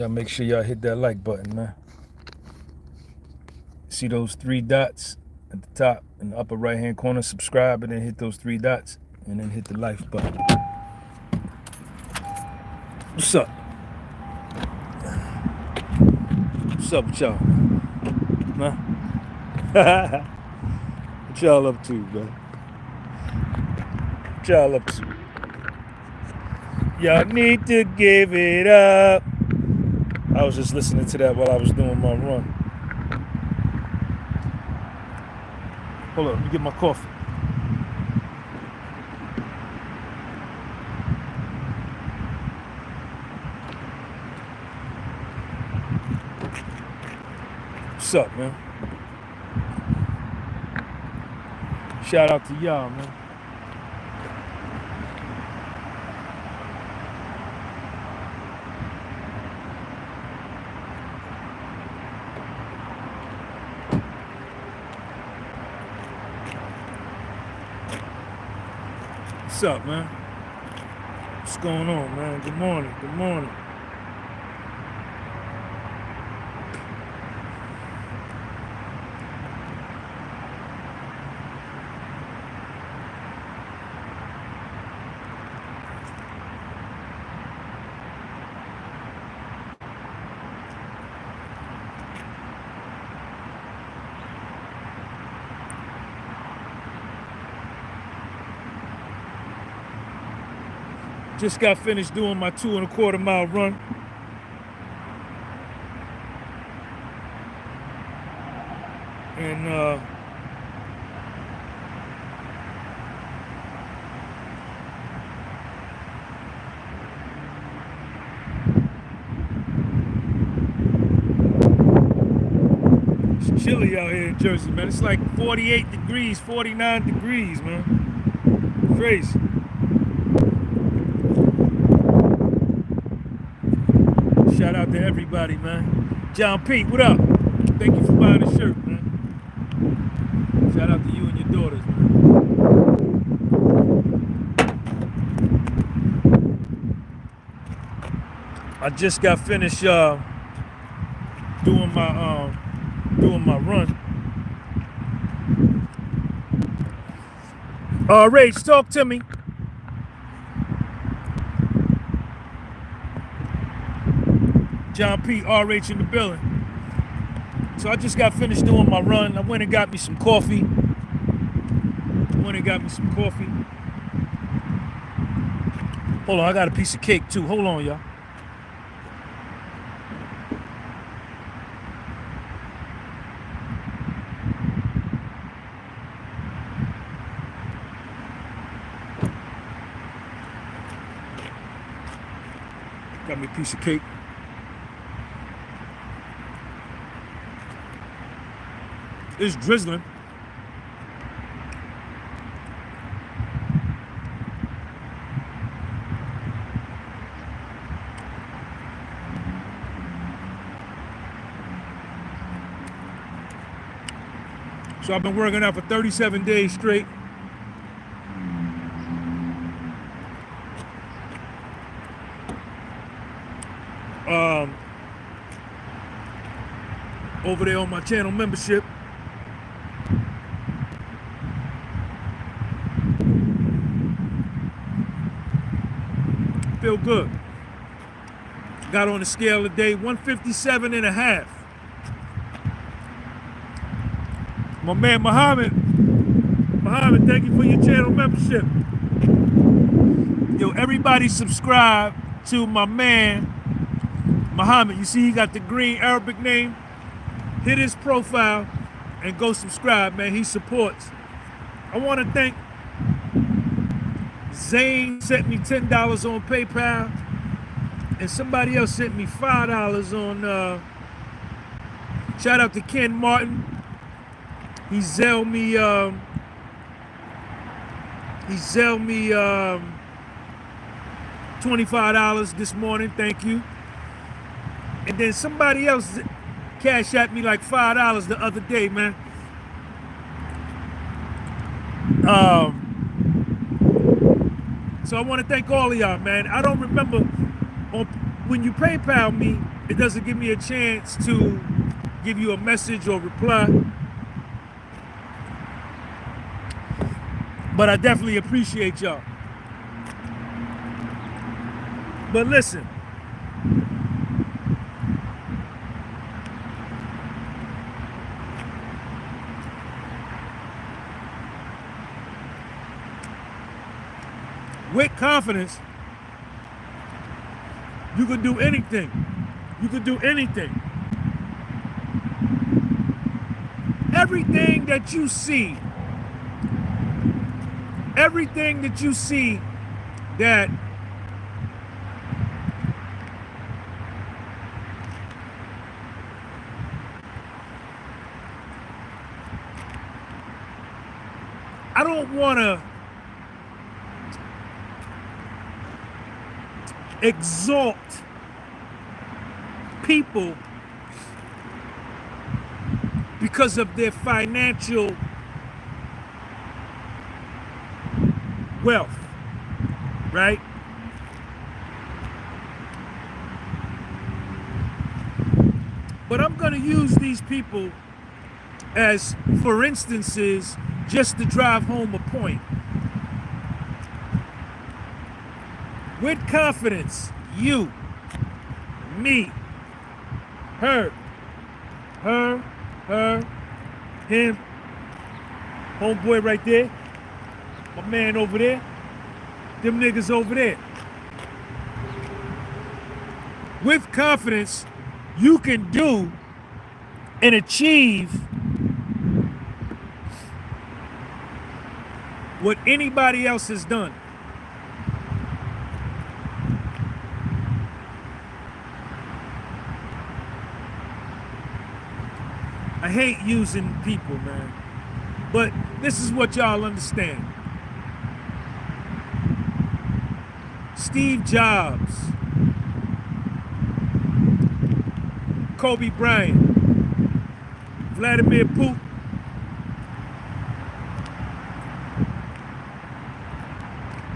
Y'all make sure y'all hit that like button, man. See those 3 dots at the top in the upper right hand corner? Subscribe and then hit those 3 dots and then hit the like button. What's up? What's up with y'all? Huh? What y'all up to, man? What y'all up to? Y'all need to give it up. I was just listening to that while I was doing my run. Hold on, let me get my coffee. What's up, man? Shout out to y'all, man. What's up, man? What's going on, man? Good morning. Good morning. Just got finished doing my 2.25 mile run. And it's chilly out here in Jersey, man. It's like 48 degrees, 49 degrees, man. Crazy. Shout out to everybody, man. John Pete, what up? Thank you for buying the shirt, man. Shout out to you and your daughters, man. I just got finished doing my run. Rach, talk to me. John P. RH in the building. So I just got finished doing my run. I went and got me some coffee. Hold on, I got a piece of cake too. Hold on, y'all. Got me a piece of cake. It's drizzling. So I've been working out for 37 days straight. Over there on my channel membership. Feel good. Got on the scale today, 157.5. My man Muhammad, thank you for your channel membership. Yo, everybody subscribe to my man Muhammad. You see he got the green Arabic name. Hit his profile and go subscribe, man. He supports. I want to thank Zane, sent me $10 on PayPal, and somebody else sent me $5 on shout out to Ken Martin. He zelled me $25 this morning. Thank you. And then somebody else cash at me like $5 the other day, man. So I want to thank all of y'all, man. I don't remember when you PayPal me It doesn't give me a chance to give you a message or reply. But I definitely appreciate y'all. But listen, with confidence, you can do anything. You can do anything. Everything that you see that I don't want to exalt people because of their financial wealth, right? But I'm going to use these people as, for instances, just to drive home a point. With confidence, you, me, her, him, homeboy right there, my man over there, them niggas over there. With confidence, you can do and achieve what anybody else has done. I hate using people, man. But this is what y'all understand. Steve Jobs, Kobe Bryant, Vladimir Putin,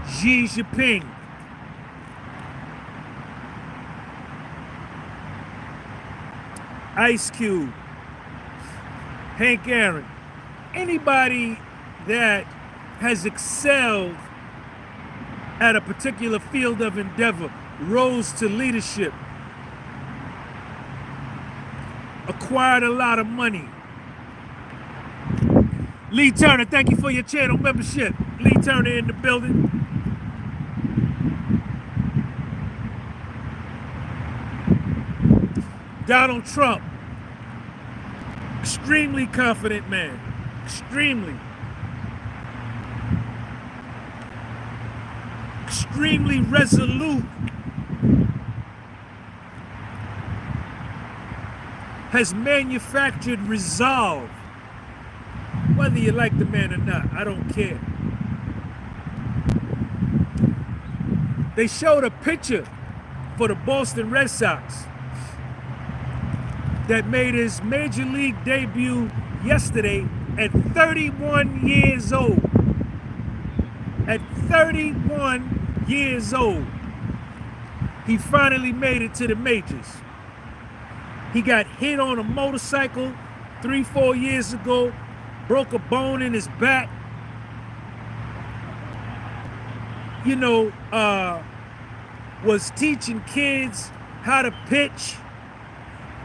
Xi Jinping, Ice Cube, Hank Aaron, anybody that has excelled at a particular field of endeavor, rose to leadership, acquired a lot of money. Lee Turner, thank you for your channel membership. Lee Turner in the building. Donald Trump, extremely confident man, extremely resolute, has manufactured resolve. Whether you like the man or not, I don't care. They showed a picture for the Boston Red Sox that made his major league debut yesterday at 31 years old. At 31 years old, he finally made it to the majors. He got hit on a motorcycle 3-4 years ago, broke a bone in his back. You know, was teaching kids how to pitch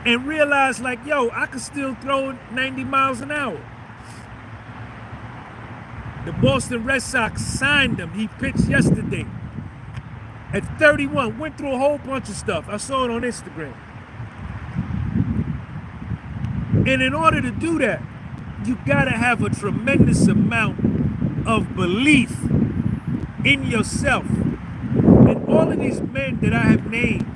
and realized like, yo, I could still throw 90 miles an hour. The Boston Red Sox signed him. He pitched yesterday. At 31, went through a whole bunch of stuff. I saw it on Instagram. And in order to do that, you gotta have a tremendous amount of belief in yourself. And all of these men that I have named,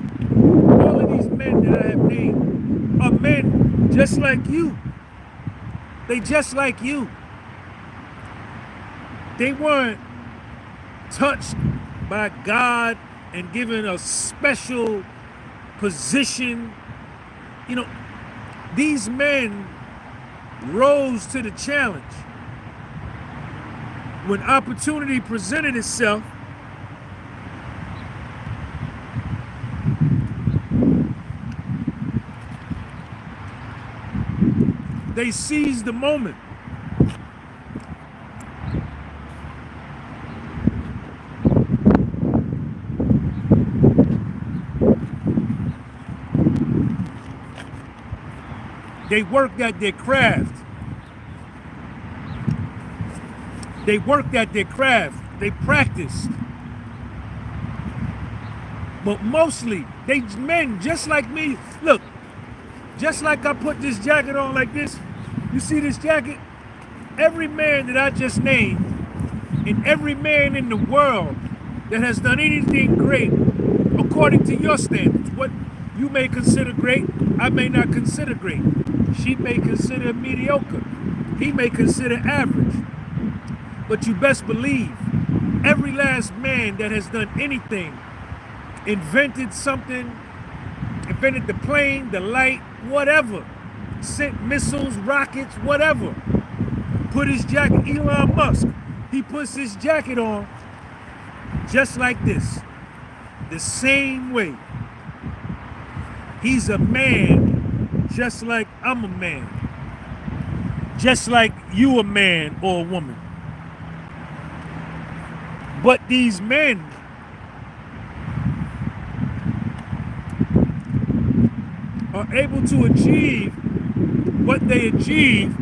are men just like you. They just like you. They weren't touched by God and given a special position. You know, these men rose to the challenge. When opportunity presented itself, They seize the moment. They worked at their craft. They worked at their craft. They practiced. But mostly, they men just like me. Look, just like I put this jacket on like this. You see this jacket? Every man that I just named, and every man in the world that has done anything great, according to your standards, what you may consider great, I may not consider great. She may consider mediocre. He may consider average. But you best believe, every last man that has done anything, invented something, invented the plane, the light, whatever, sent missiles, rockets, whatever, put his jacket, Elon Musk, he puts his jacket on just like this, the same way. He's a man just like I'm a man, just like you a man or a woman. But these men are able to achieve what they achieve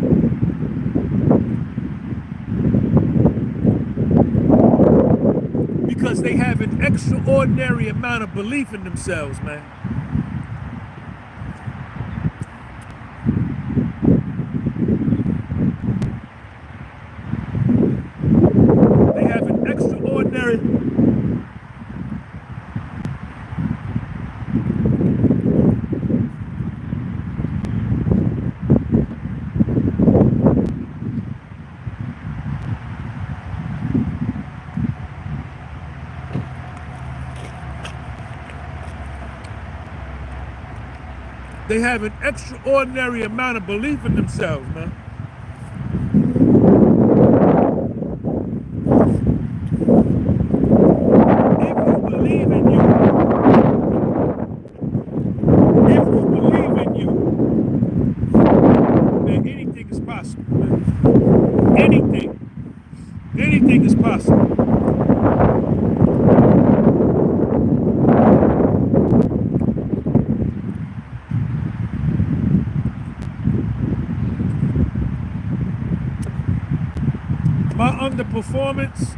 because they have an extraordinary amount of belief in themselves, man. They have an extraordinary They have an extraordinary amount of belief in themselves, man. If you believe in you, then anything is possible, man. Anything is possible. My underperformance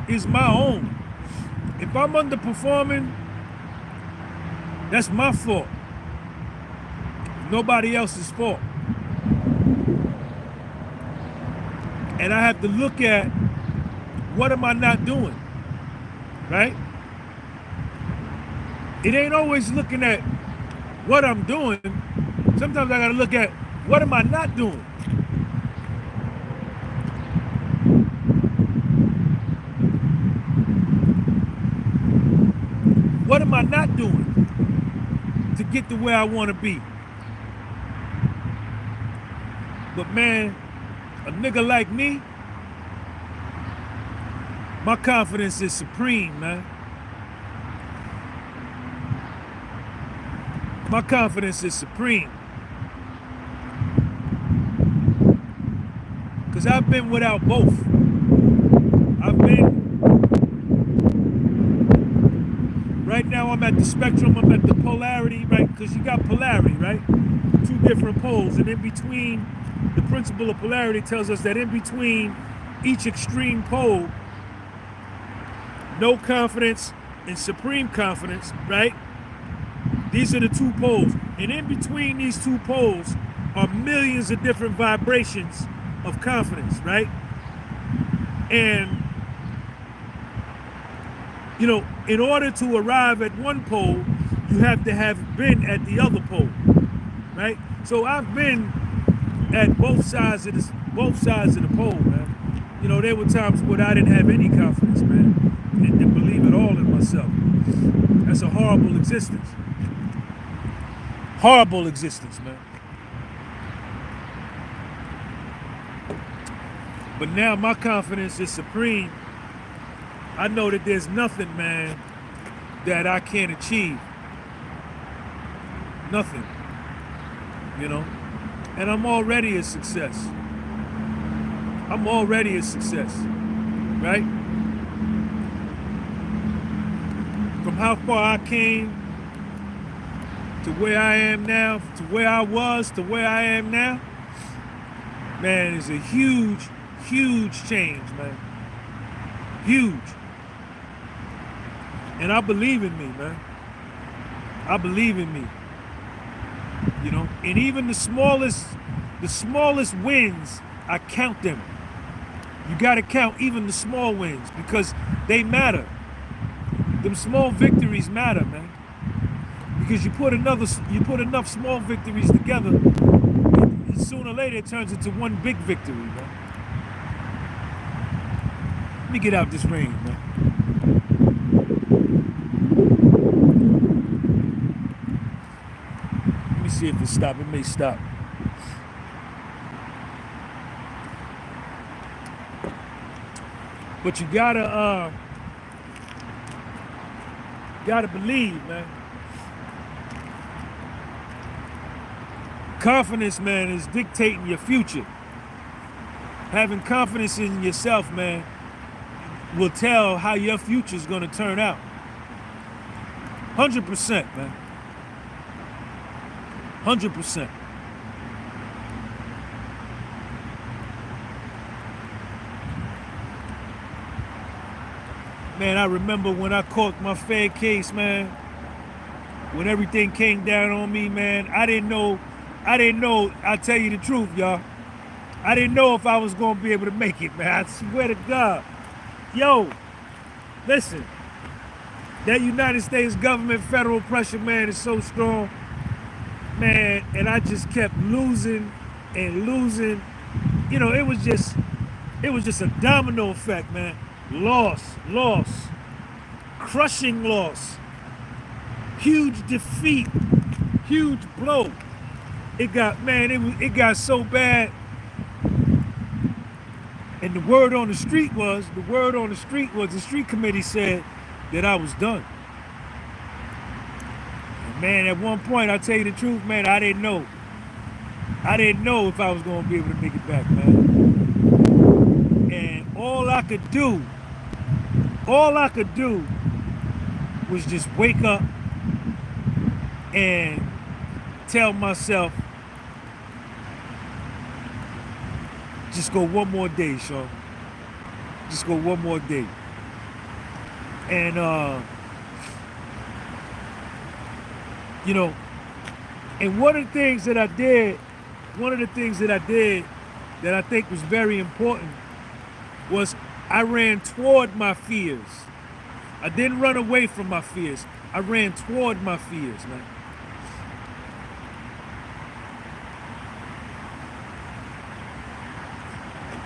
is my own. If I'm underperforming, that's my fault. Nobody else's fault. And I have to look at what am I not doing, right? It ain't always looking at what I'm doing. Sometimes I gotta look at what am I not doing. What am I not doing to get to where I want to be? But man, a nigga like me, my confidence is supreme, man. My confidence is supreme. Because I've been without both. Right now I'm at the spectrum, I'm at the polarity, right? Because you got polarity, right? Two different poles, and in between, the principle of polarity tells us that in between each extreme pole, no confidence and supreme confidence, right? These are the two poles. And in between these two poles are millions of different vibrations of confidence, right? And you know, in order to arrive at one pole, you have to have been at the other pole, right? So I've been at both sides of the pole, man. You know, there were times when I didn't have any confidence, man. And didn't believe at all in myself. That's a horrible existence. Horrible existence, man. But now my confidence is supreme. I know that there's nothing, man, that I can't achieve. Nothing, you know? And I'm already a success. I'm already a success, right? From how far I came to where I am now, to where I was, to where I am now, man, it's a huge, huge change, man. Huge. And I believe in me, man. I believe in me. You know, and even the smallest wins, I count them. You gotta count even the small wins because they matter. Them small victories matter, man. Because you put enough small victories together, and sooner or later it turns into one big victory, man. Let me get out this rain, man. Let me see if it stops. It may stop. But you gotta believe, man. Confidence, man, is dictating your future. Having confidence in yourself, man, will tell how your future is gonna turn out. 100%, man. 100%. Man, I remember when I caught my Fed case, man, when everything came down on me, man, I didn't know, I'll tell you the truth, y'all. I didn't know if I was gonna be able to make it, man. I swear to God. Yo, listen, that United States government federal pressure, man, is so strong, man, and I just kept losing and losing. You know, it was just a domino effect, man. Loss, crushing loss, huge defeat, huge blow. It got so bad. And the word on the street was, the street committee said that I was done. And man, at one point, I'll tell you the truth, man, I didn't know if I was going to be able to make it back, man. And all I could do was just wake up and tell myself, just go one more day, Sean. Just go one more day. And, you know, and one of the things that I did that I think was very important was I ran toward my fears. I didn't run away from my fears. I ran toward my fears, man.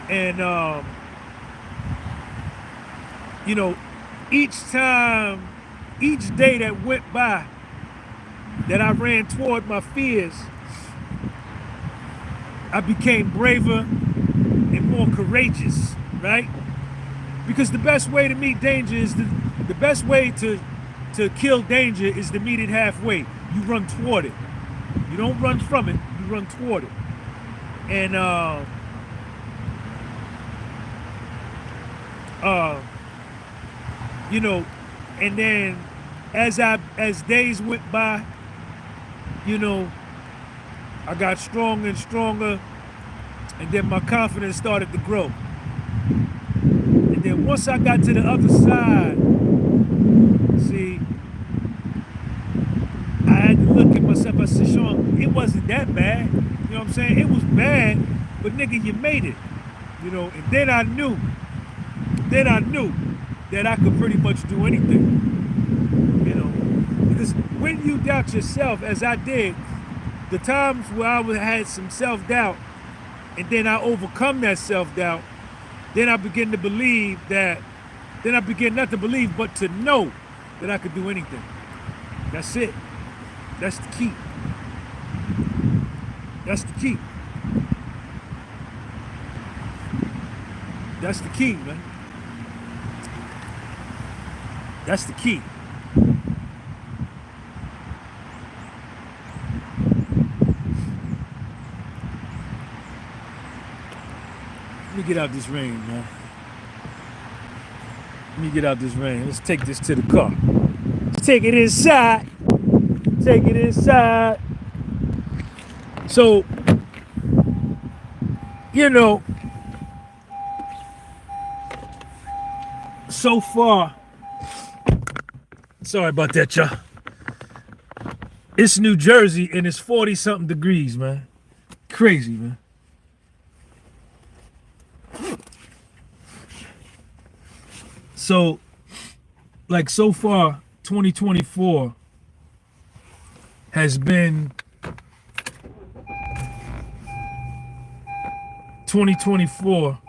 And, you know, each day that went by that I ran toward my fears, I became braver and more courageous, right? Because the best way to meet danger is the best way to kill danger is to meet it halfway. You run toward it. You don't run from it, you run toward it. And, you know, and then as days went by, you know, I got stronger and stronger, and then my confidence started to grow. And then once I got to the other side, see, I had to look at myself. I said, Sean, it wasn't that bad. You know what I'm saying? It was bad, but nigga, you made it. You know, and then I knew that I could pretty much do anything. You know, because when you doubt yourself, as I did, the times where I had some self-doubt, and then I overcome that self-doubt, then I begin to believe that, then I begin not to believe, but to know that I could do anything. That's it. That's the key. That's the key. That's the key, man. That's the key. me get out this rain, man. Let me get out this rain. Let's take this to the car. Let's take it inside. Take it inside. So, you know, so far, sorry about that, y'all. It's New Jersey and it's 40-something degrees, man. Crazy, man. So, like, so far, 2024 has been 2024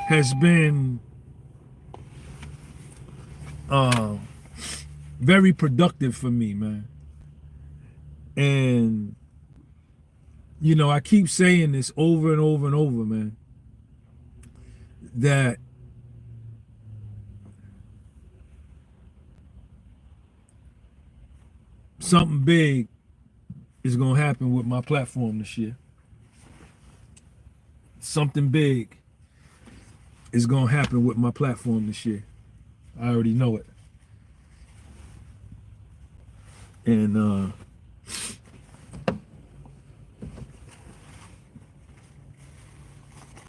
has been very productive for me, man. And you know, I keep saying this over and over and over, man, that something big is gonna happen with my platform this year. Something big is gonna happen with my platform this year. I already know it. And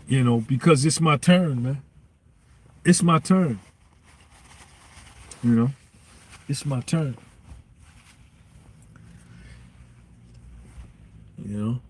you know, because it's my turn, man. It's my turn. You know, it's my turn. You know.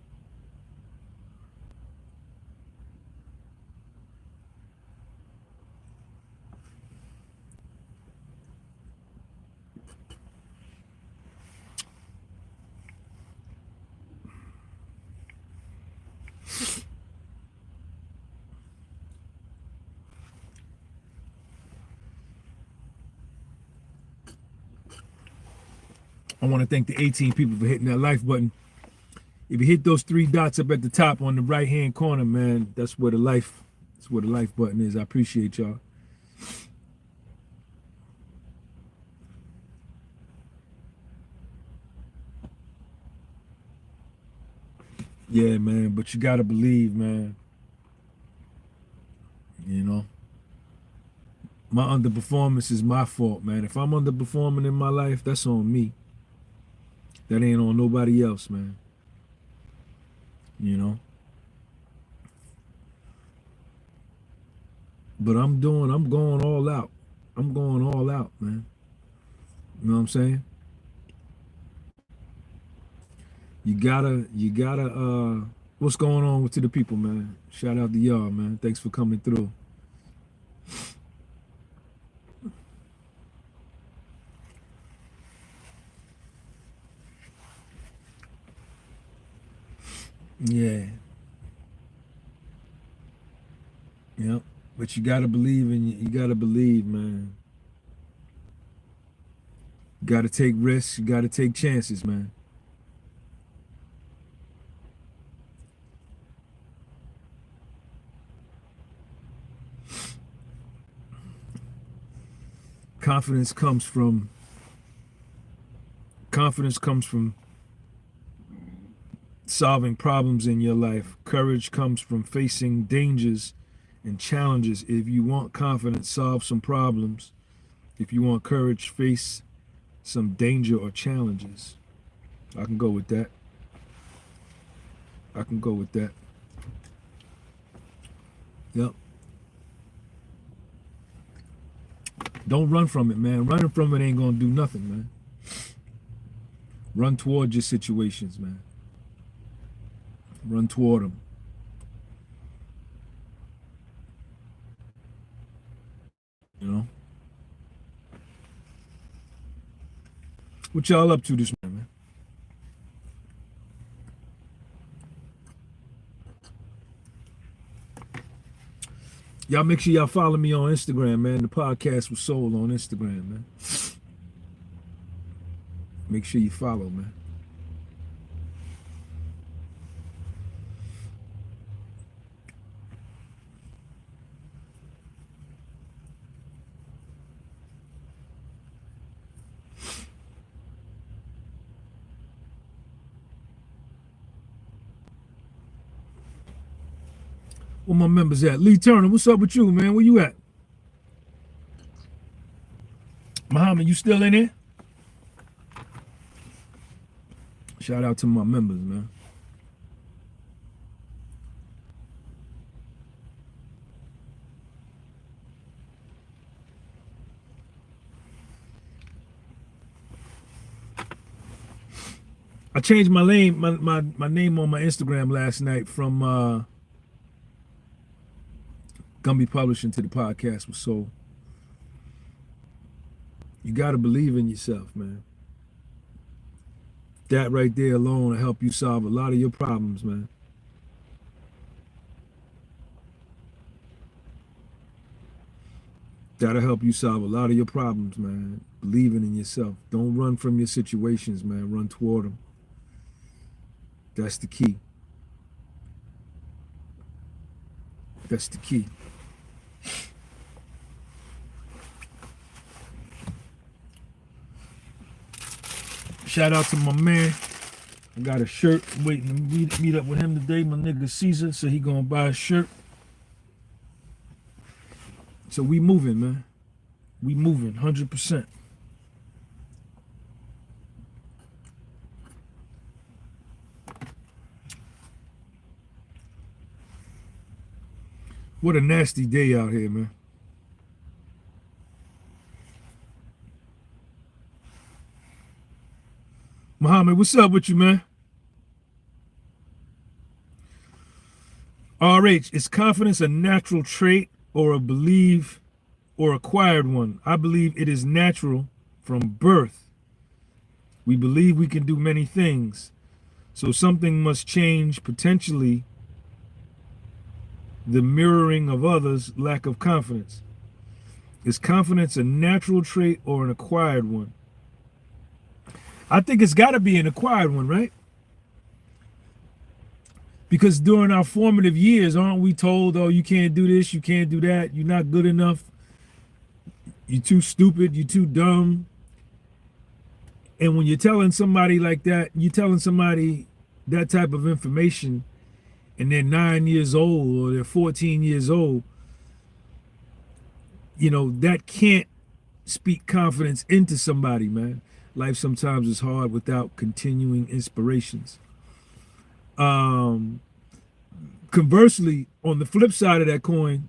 I want to thank the 18 people for hitting that like button. If you hit those 3 dots up at the top on the right hand corner, man, that's where the like button is. I appreciate y'all. Yeah, man, but you gotta believe, man. You know, my underperformance is my fault, man. If I'm underperforming in my life, that's on me. That ain't on nobody else, man. You know. But I'm going all out. I'm going all out, man. You know what I'm saying? You gotta, what's going on to the people, man? Shout out to y'all, man. Thanks for coming through. Yeah. Yep. But you gotta believe you gotta believe, man. You gotta take risks, you gotta take chances, man. Confidence comes from solving problems in your life. Courage comes from facing dangers and challenges. If you want confidence, solve some problems. If you want courage, face some danger or challenges. I can go with that. I can go with that. Yep. Don't run from it, man. Running from it ain't gonna do nothing, man. Run toward your situations, man. Run toward them. You know? What y'all up to this morning, man? Y'all make sure y'all follow me on Instagram, man. The podcast was sold on Instagram, man. Make sure you follow, man. Where my members at? Lee Turner, what's up with you, man? Where you at? Muhammad, you still in there? Shout out to my members, man. I changed my name, my name on my Instagram last night from Gunby Publishing to the podcast. So you got to believe in yourself, man. That right there alone will help you solve a lot of your problems, man. That'll help you solve a lot of your problems, man. Believing in yourself. Don't run from your situations, man. Run toward them. That's the key. That's the key. Shout out to my man. I got a shirt. Waiting to meet up with him today. My nigga Caesar. So he gonna buy a shirt. So we moving, man. We moving 100%. What a nasty day out here, man. Muhammad, what's up with you, man? RH, is confidence a natural trait or a belief or acquired one? I believe it is natural from birth. We believe we can do many things. So something must change, potentially the mirroring of others' lack of confidence. Is confidence a natural trait or an acquired one? I think it's got to be an acquired one, right? Because during our formative years, aren't we told, oh, you can't do this, you can't do that, you're not good enough, you're too stupid, you're too dumb. And when you're telling somebody like that, you're telling somebody that type of information, and they're 9 years old or they're 14 years old, you know, that can't speak confidence into somebody, man. Life sometimes is hard without continuing inspirations. Conversely, on the flip side of that coin,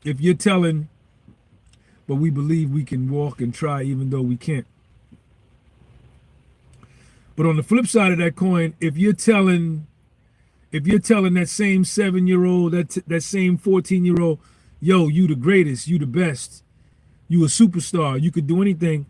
if you're telling, but we believe we can walk and try even though we can't. But on the flip side of that coin, if you're telling that same 7-year-old, that same 14-year-old, yo, you the greatest, you the best, you a superstar, you could do anything,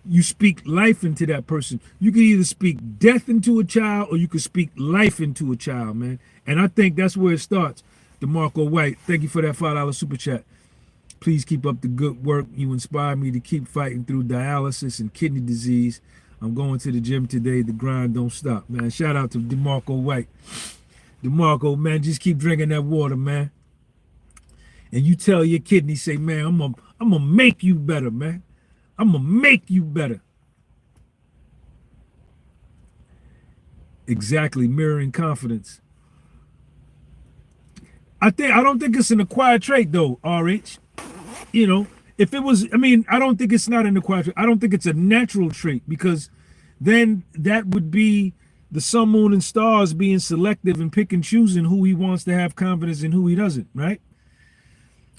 you speak life into that person. You could either speak death into a child or you could speak life into a child, man. And I think that's where it starts. DeMarco White, thank you for that $5 super chat. Please keep up the good work. You inspire me to keep fighting through dialysis and kidney disease. I'm going to the gym today. The grind don't stop, man. Shout out to DeMarco White. DeMarco, man, just keep drinking that water, man. And you tell your kidney, say, man, I'm gonna make you better, man. I'm gonna make you better. Exactly, mirroring confidence. I don't think it's an acquired trait though, RH. You know, if it was, I don't think it's not an acquired trait. I don't think it's a natural trait, because then that would be the sun, moon, and stars being selective and pick and choosing who he wants to have confidence and who he doesn't, right?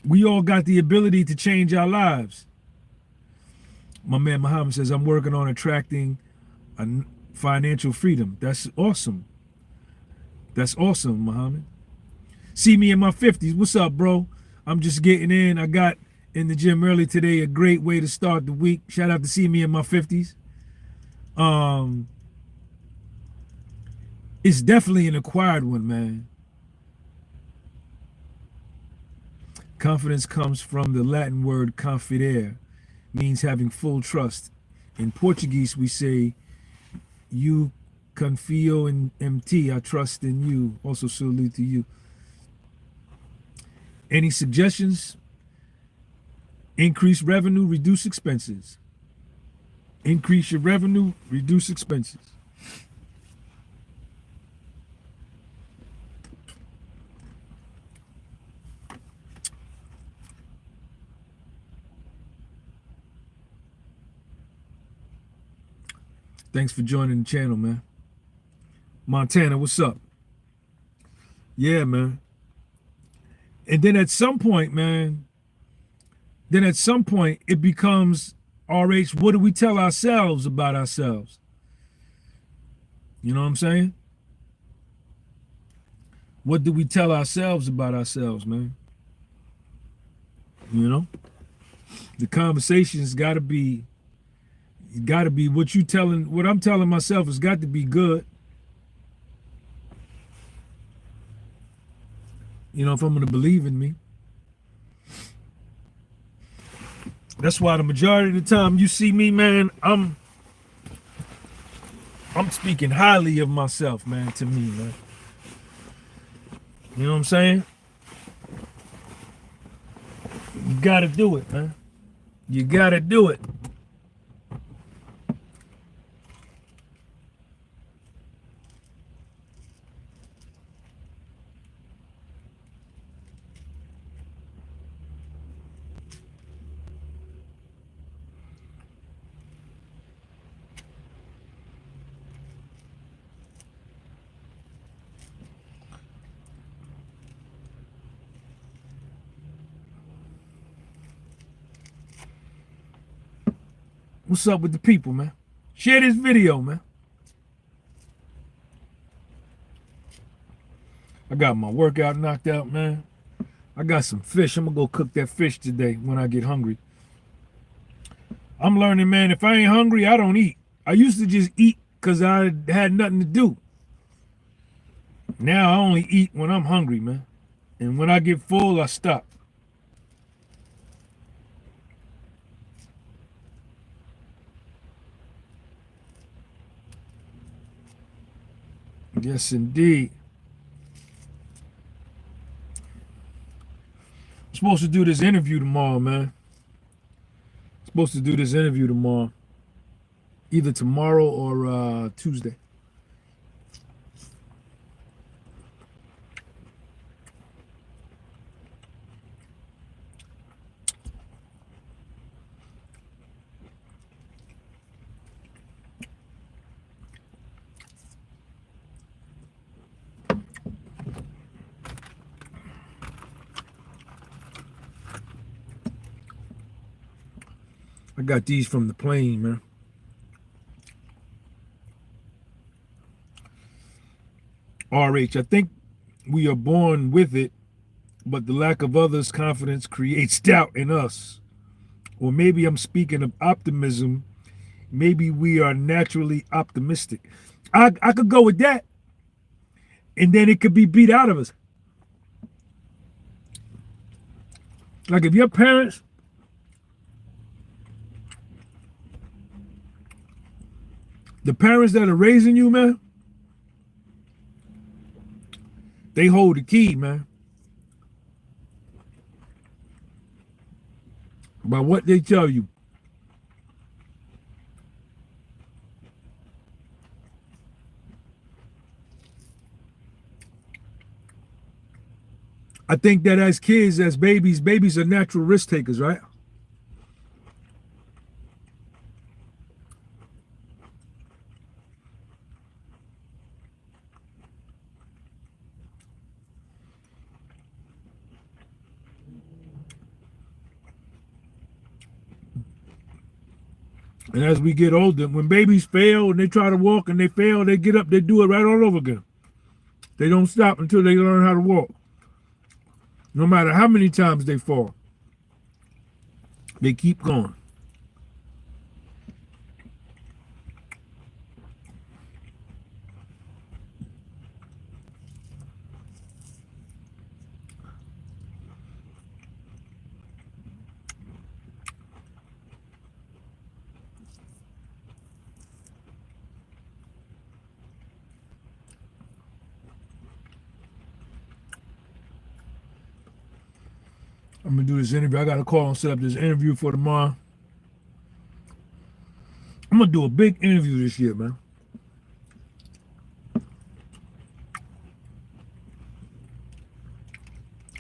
We all got the ability to change our lives. My man Muhammad says, I'm working on attracting a financial freedom. That's awesome. That's awesome, Muhammad. See me in my 50s. What's up, bro? I'm just getting in. I got in the gym early today. A great way to start the week. Shout out to see me in my 50s. It's definitely an acquired one, man. Confidence comes from the Latin word confidere, means having full trust. In Portuguese, we say, you confio em ti, I trust in you. Also salute to you. Any suggestions? Increase revenue, reduce expenses. Increase your revenue, reduce expenses. Thanks for joining the channel, man. Montana, what's up? Yeah, man. And then at some point, man, it becomes, RH, what do we tell ourselves about ourselves? You know what I'm saying? What do we tell ourselves about ourselves, man? You know? The conversation's gotta be what I'm telling myself has got to be good. You know, if I'm gonna believe in me. That's why the majority of the time you see me, man, I'm speaking highly of myself, man, to me, man. You know what I'm saying? You gotta do it, man. You gotta do it. What's up with the people, man? Share this video, man. I got my workout knocked out, man. I got some fish. I'm gonna go cook that fish today when I get hungry. I'm learning, man, if I ain't hungry, I don't eat. I used to just eat because I had nothing to do. Now I only eat when I'm hungry, man. And when I get full, I stop. Yes, indeed. I'm supposed to do this interview tomorrow, man. Either tomorrow or Tuesday. I got these from the plane, man. RH, I think we are born with it, but the lack of others' confidence creates doubt in us. Or maybe I'm speaking of optimism. Maybe we are naturally optimistic. I could go with that. And then it could be beat out of us. Like if your parents, the parents that are raising you, man, they hold the key, man. By what they tell you. I think that as kids, as babies are natural risk takers, right? And as we get older, when babies fail and they try to walk and they fail, they get up, they do it right all over again. They don't stop until they learn how to walk. No matter how many times they fall, they keep going. I'm gonna do this interview. I got to call and set up this interview for tomorrow. I'm gonna do a big interview this year, man.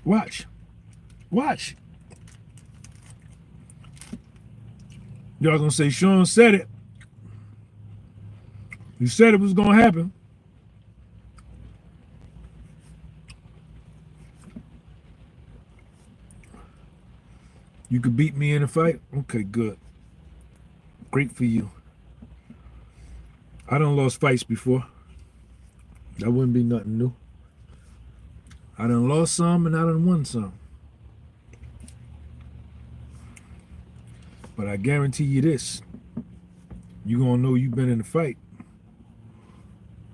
Watch. Y'all gonna say Sean said it. He said it was gonna happen. You could beat me in a fight? Okay, good. Great for you. I done lost fights before. That wouldn't be nothing new. I done lost some and I done won some. But I guarantee you this, you gonna know you've been in a fight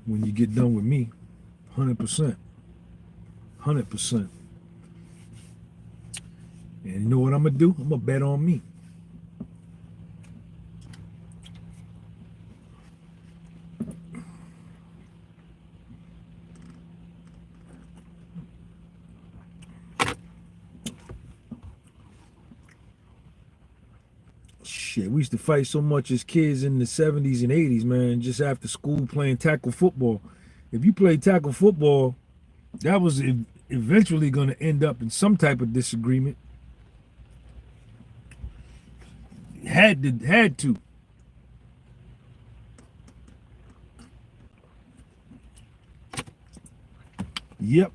when you get done with me. 100%. 100%. And you know what I'm gonna do? I'm gonna bet on me. Shit, we used to fight so much as kids in the 70s and 80s, man, just after school playing tackle football. If you played tackle football, that was eventually going to end up in some type of disagreement. Had to. Yep.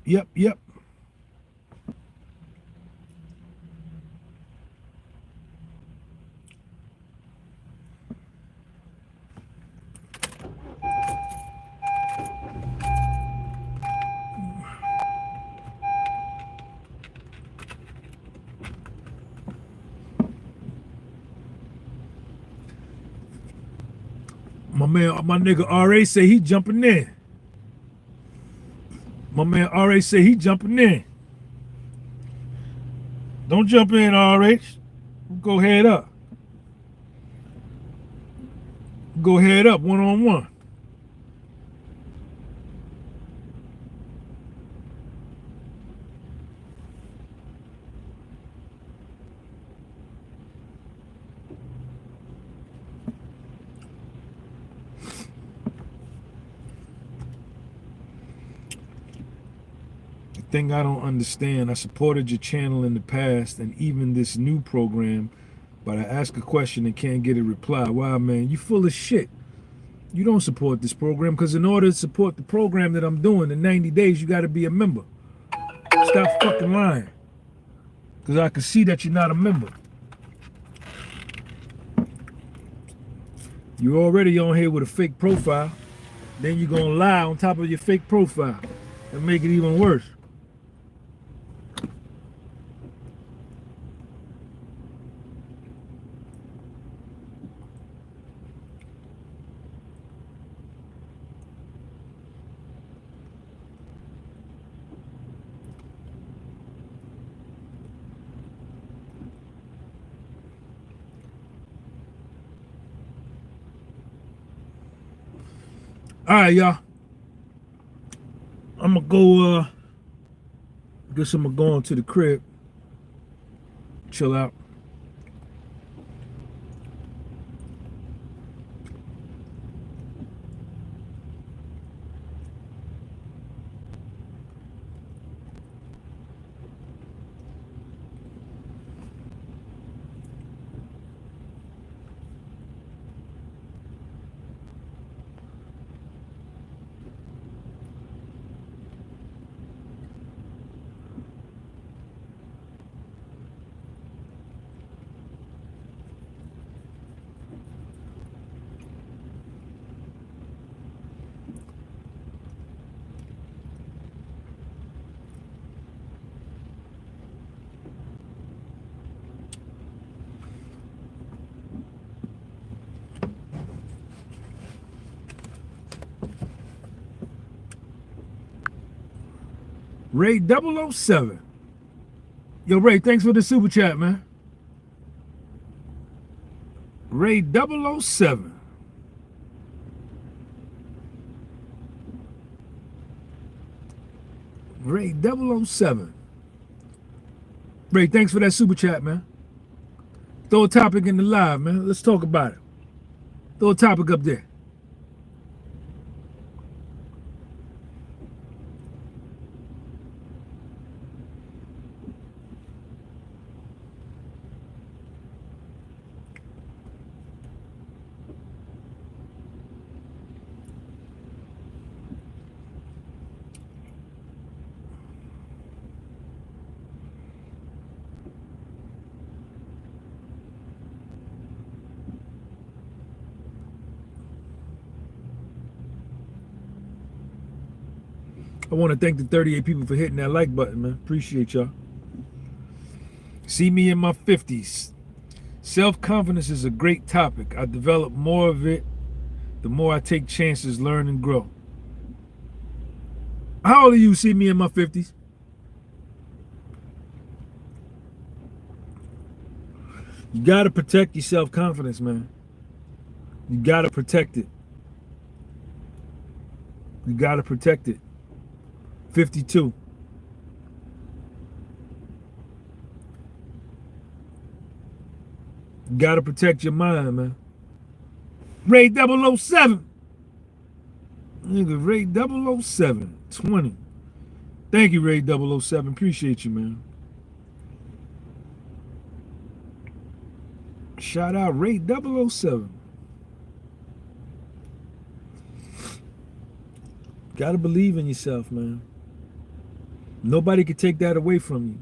My nigga RA say he jumping in. My man RA say he jumping in. Don't jump in, RH. Go head up. Go head up, one-on-one. Thing I don't understand, I supported your channel in the past and even this new program, but I ask a question and can't get a reply. Wow, man, you full of shit. You don't support this program because in order to support the program that I'm doing in 90 days, you got to be a member. Stop fucking lying, because I can see that you're not a member. You're already on here with a fake profile. Then you're going to lie on top of your fake profile and make it even worse. All right, y'all. I'm gonna go. Guess I'm gonna go into the crib, chill out. Ray 007. Yo, Ray, thanks for the super chat, man. Ray 007. Ray 007. Ray, thanks for that super chat, man. Throw a topic in the live, man. Let's talk about it. Throw a topic up there. I want to thank the 38 people for hitting that like button, man. Appreciate y'all. See me in my 50s. Self-confidence is a great topic. I develop more of it the more I take chances, learn, and grow. How old are you? See me in my 50s? You got to protect your self-confidence, man. You got to protect it. You got to protect it. 52. You got to protect your mind, man. Ray 007. Nigga, Ray 007. 20. Thank you, Ray 007. Appreciate you, man. Shout out Ray 007. Gotta believe in yourself, man. Nobody can take that away from you.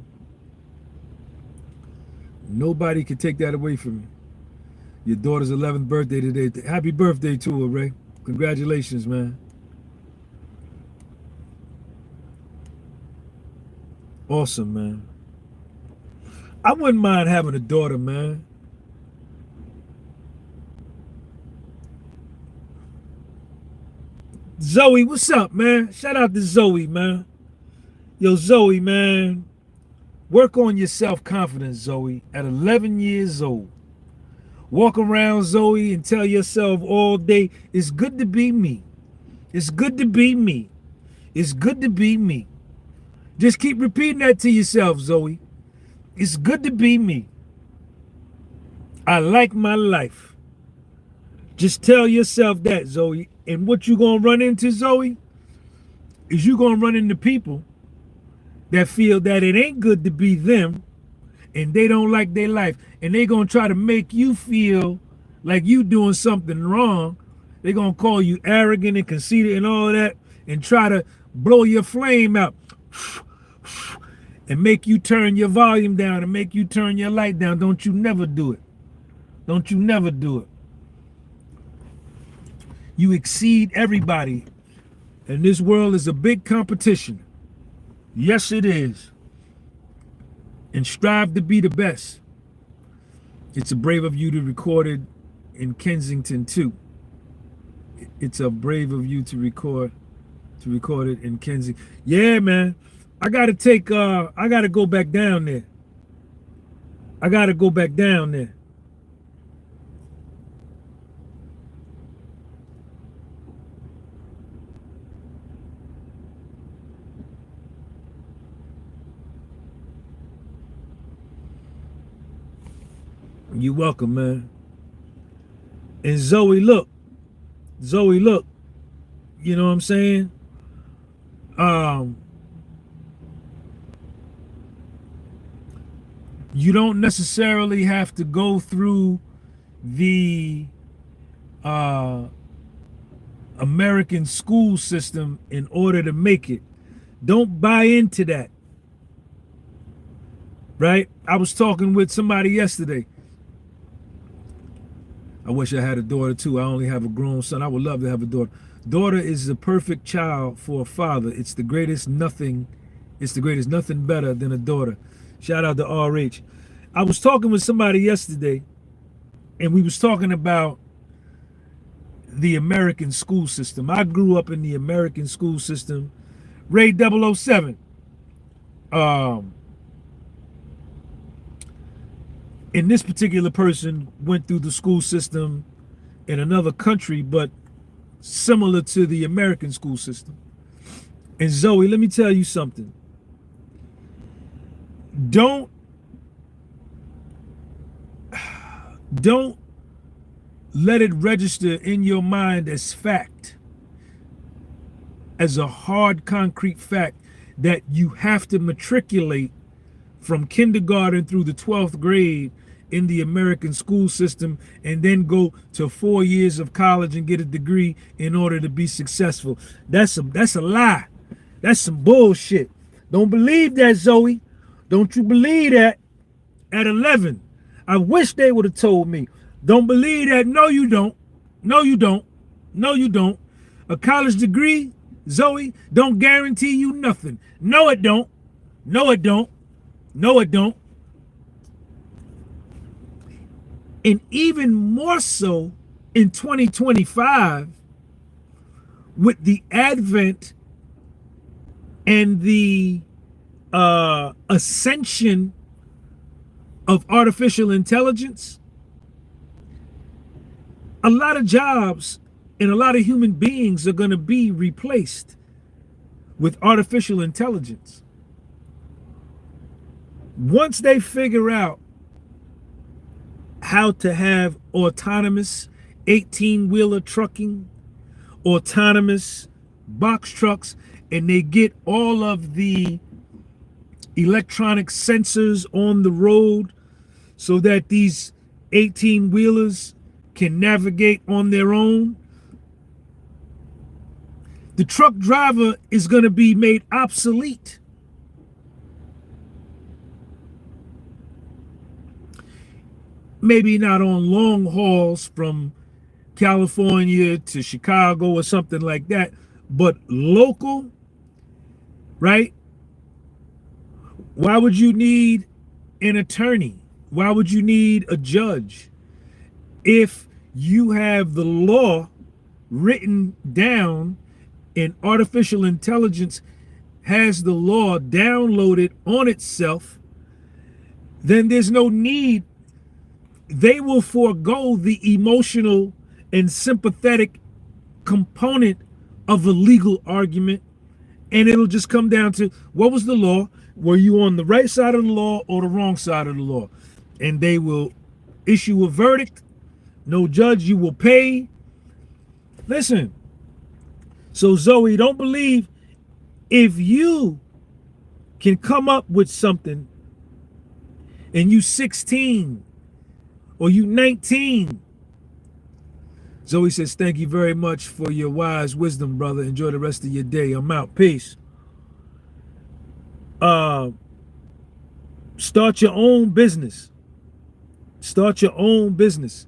Nobody can take that away from you. Your daughter's 11th birthday today. Happy birthday to her, Ray. Congratulations, man. Awesome, man. I wouldn't mind having a daughter, man. Zoe, what's up, man? Shout out to Zoe, man. Yo, Zoe, man. Work on your self-confidence, Zoe, at 11 years old. Walk around, Zoe, and tell yourself all day, it's good to be me. It's good to be me. It's good to be me. Just keep repeating that to yourself, Zoe. It's good to be me. I like my life. Just tell yourself that, Zoe. And what you're going to run into, Zoe, is you're going to run into people that feel that it ain't good to be them and they don't like their life. And they're going to try to make you feel like you doing something wrong. They're going to call you arrogant and conceited and all that and try to blow your flame out and make you turn your volume down and make you turn your light down. Don't you never do it. Don't you never do it. You exceed everybody. And this world is a big competition. Yes, it is. And strive to be the best. It's a brave of you to record it in Kensington too. It's a brave of you to record it in Kensington. Yeah, man. I gotta go back down there. I gotta go back down there. You're welcome, man. And Zoe, look. You know what I'm saying? You don't necessarily have to go through the American school system in order to make it. Don't buy into that. Right? I was talking with somebody yesterday. I wish I had a daughter too. I only have a grown son. I would love to have a daughter. Daughter is the perfect child for a father. It's the greatest nothing better than a daughter. Shout out to RH. I was talking with somebody yesterday, and we was talking about the American school system. I grew up in the American school system. Ray 007. And this particular person went through the school system in another country, but similar to the American school system. And Zoe, let me tell you something. Don't let it register in your mind as fact, as a hard concrete fact, that you have to matriculate from kindergarten through the 12th grade in the American school system and then go to 4 years of college and get a degree in order to be successful. That's a lie. That's some bullshit. Don't believe that, Zoe. Don't you believe that at 11. I wish they would have told me. Don't believe that. No, you don't. No, you don't. No, you don't. A college degree Zoe, don't guarantee you nothing. No, it don't. No, it don't. No, it don't. And even more so in 2025, with the advent and the ascension of artificial intelligence, a lot of jobs and a lot of human beings are going to be replaced with artificial intelligence. Once they figure out how to have autonomous 18-wheeler trucking, autonomous box trucks, and they get all of the electronic sensors on the road so that these 18-wheelers can navigate on their own, the truck driver is going to be made obsolete. Maybe not on long hauls from California to Chicago or something like that, but local, right? Why would you need an attorney? Why would you need a judge if you have the law written down and artificial intelligence has the law downloaded on itself? Then there's no need. They will forego the emotional and sympathetic component of a legal argument, and it'll just come down to, what was the law? Were you on the right side of the law or the wrong side of the law? And they will issue a verdict. No judge, you will pay. Listen, so Zoe, don't believe if you can come up with something and you 16 or you 19. Zoe says, thank you very much for your wise wisdom, brother. Enjoy the rest of your day. I'm out. Peace. Start your own business. Start your own business.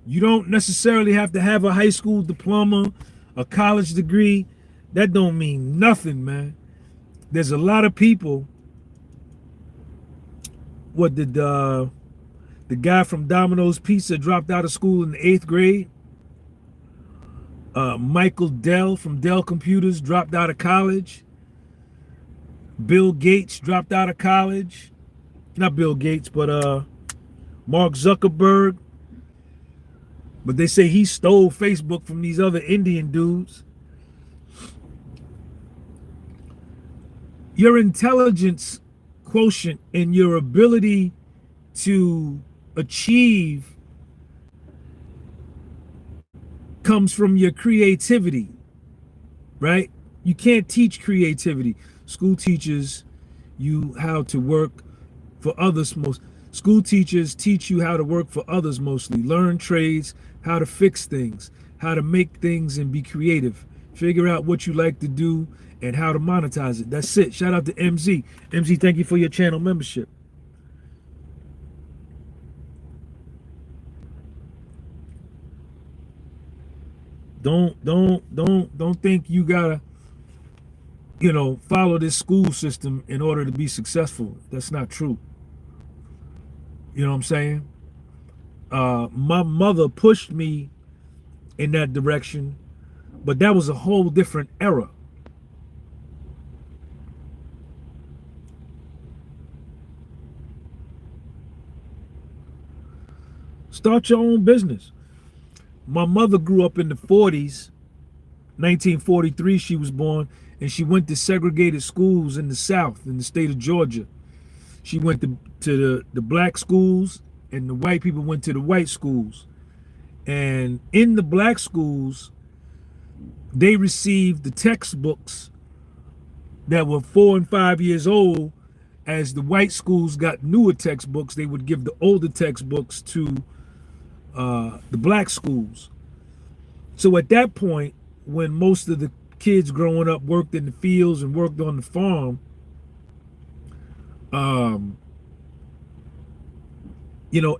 You don't necessarily have to have a high school diploma, a college degree. That don't mean nothing, man. There's a lot of people. What did the guy from Domino's Pizza dropped out of school in the 8th grade? Michael Dell from Dell Computers dropped out of college. Bill Gates dropped out of college. Not Bill Gates, but Mark Zuckerberg. But they say he stole Facebook from these other Indian dudes. Your intelligence quotient and your ability to achieve comes from your creativity, right? You can't teach creativity. School teaches you how to work for others most. School teachers teach you how to work for others mostly. Learn trades, how to fix things, how to make things and be creative. Figure out what you like to do and how to monetize it. That's it. Shout out to MZ. MZ, thank you for your channel membership. Don't think you gotta, follow this school system in order to be successful. That's not true. You know what I'm saying? My mother pushed me in that direction, but that was a whole different era. Start your own business. My mother grew up in the 40s, 1943 she was born, and she went to segregated schools in the South, in the state of Georgia. She went to the black schools, and the white people went to the white schools. And in the black schools, they received the textbooks that were 4 and 5 years old. As the white schools got newer textbooks, they would give the older textbooks to the black schools. So at that point, when most of the kids growing up worked in the fields and worked on the farm,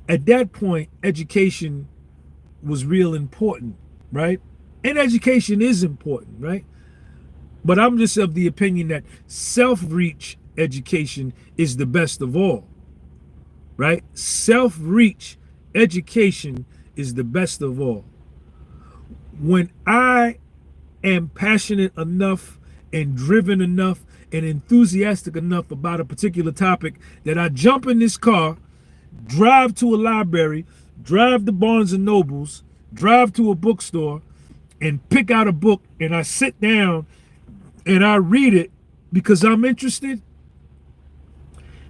at that point, education was real important, right? And education is important, right? But I'm just of the opinion that self-reach education is the best of all, right? Self-reach education is the best of all. When I am passionate enough and driven enough and enthusiastic enough about a particular topic that I jump in this car, drive to a library, drive to Barnes and Nobles, drive to a bookstore, and pick out a book, and I sit down and I read it because I'm interested,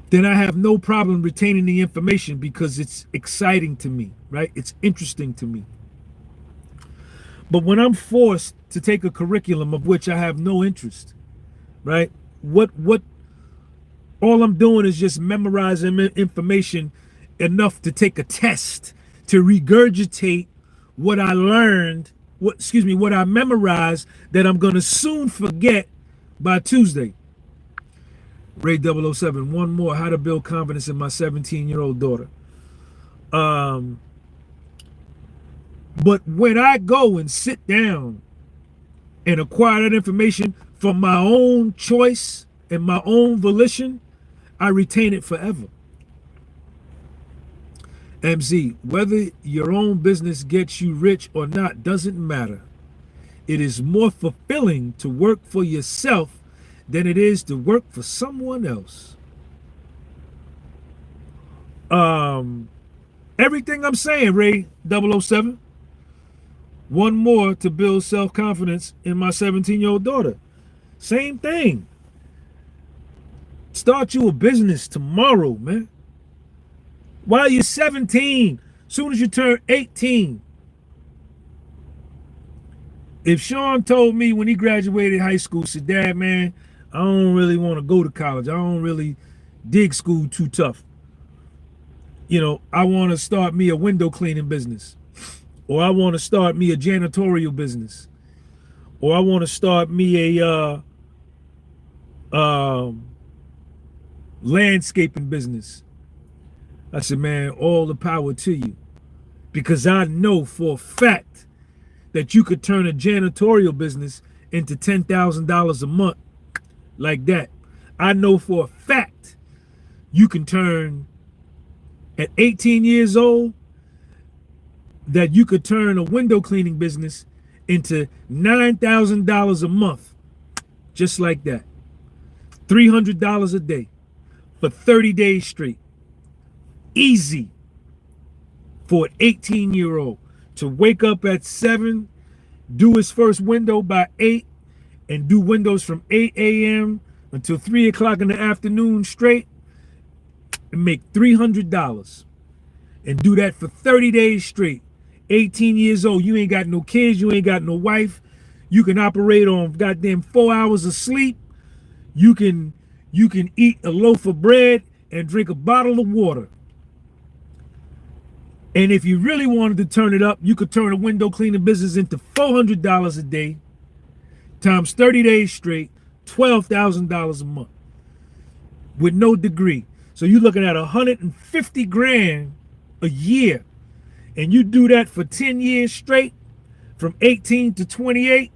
then I have no problem retaining the information because it's exciting to me, right? It's interesting to me. But when I'm forced to take a curriculum of which I have no interest, right? What all I'm doing is just memorizing information enough to take a test, to regurgitate what I learned, what I memorized that I'm gonna soon forget by Tuesday. Ray 007, one more, how to build confidence in my 17-year-old daughter. But when I go and sit down and acquire that information from my own choice and my own volition, I retain it forever. MZ, whether your own business gets you rich or not doesn't matter. It is more fulfilling to work for yourself than it is to work for someone else. Everything I'm saying, Ray 007. One more to build self-confidence in my 17-year-old daughter. Same thing. Start you a business tomorrow, man. While you're 17, soon as you turn 18. If Sean told me when he graduated high school, said, Dad, man, I don't really want to go to college. I don't really dig school too tough. You know, I want to start me a window cleaning business. Or I want to start me a janitorial business. Or I want to start me a landscaping business. I said, man, all the power to you. Because I know for a fact that you could turn a janitorial business into $10,000 a month like that. I know for a fact you can turn, at 18 years old, that you could turn a window cleaning business into $9,000 a month, just like that. $300 a day for 30 days straight. Easy for an 18-year-old to wake up at 7, do his first window by 8, and do windows from 8 a.m. until 3 o'clock in the afternoon straight, and make $300. And do that for 30 days straight. 18 years old, you ain't got no kids, you ain't got no wife. You can operate on goddamn 4 hours of sleep. You can eat a loaf of bread and drink a bottle of water. And if you really wanted to turn it up, you could turn a window cleaning business into $400 a day times 30 days straight, $12,000 a month with no degree. So you're looking at 150 grand a year. And you do that for 10 years straight, from 18 to 28,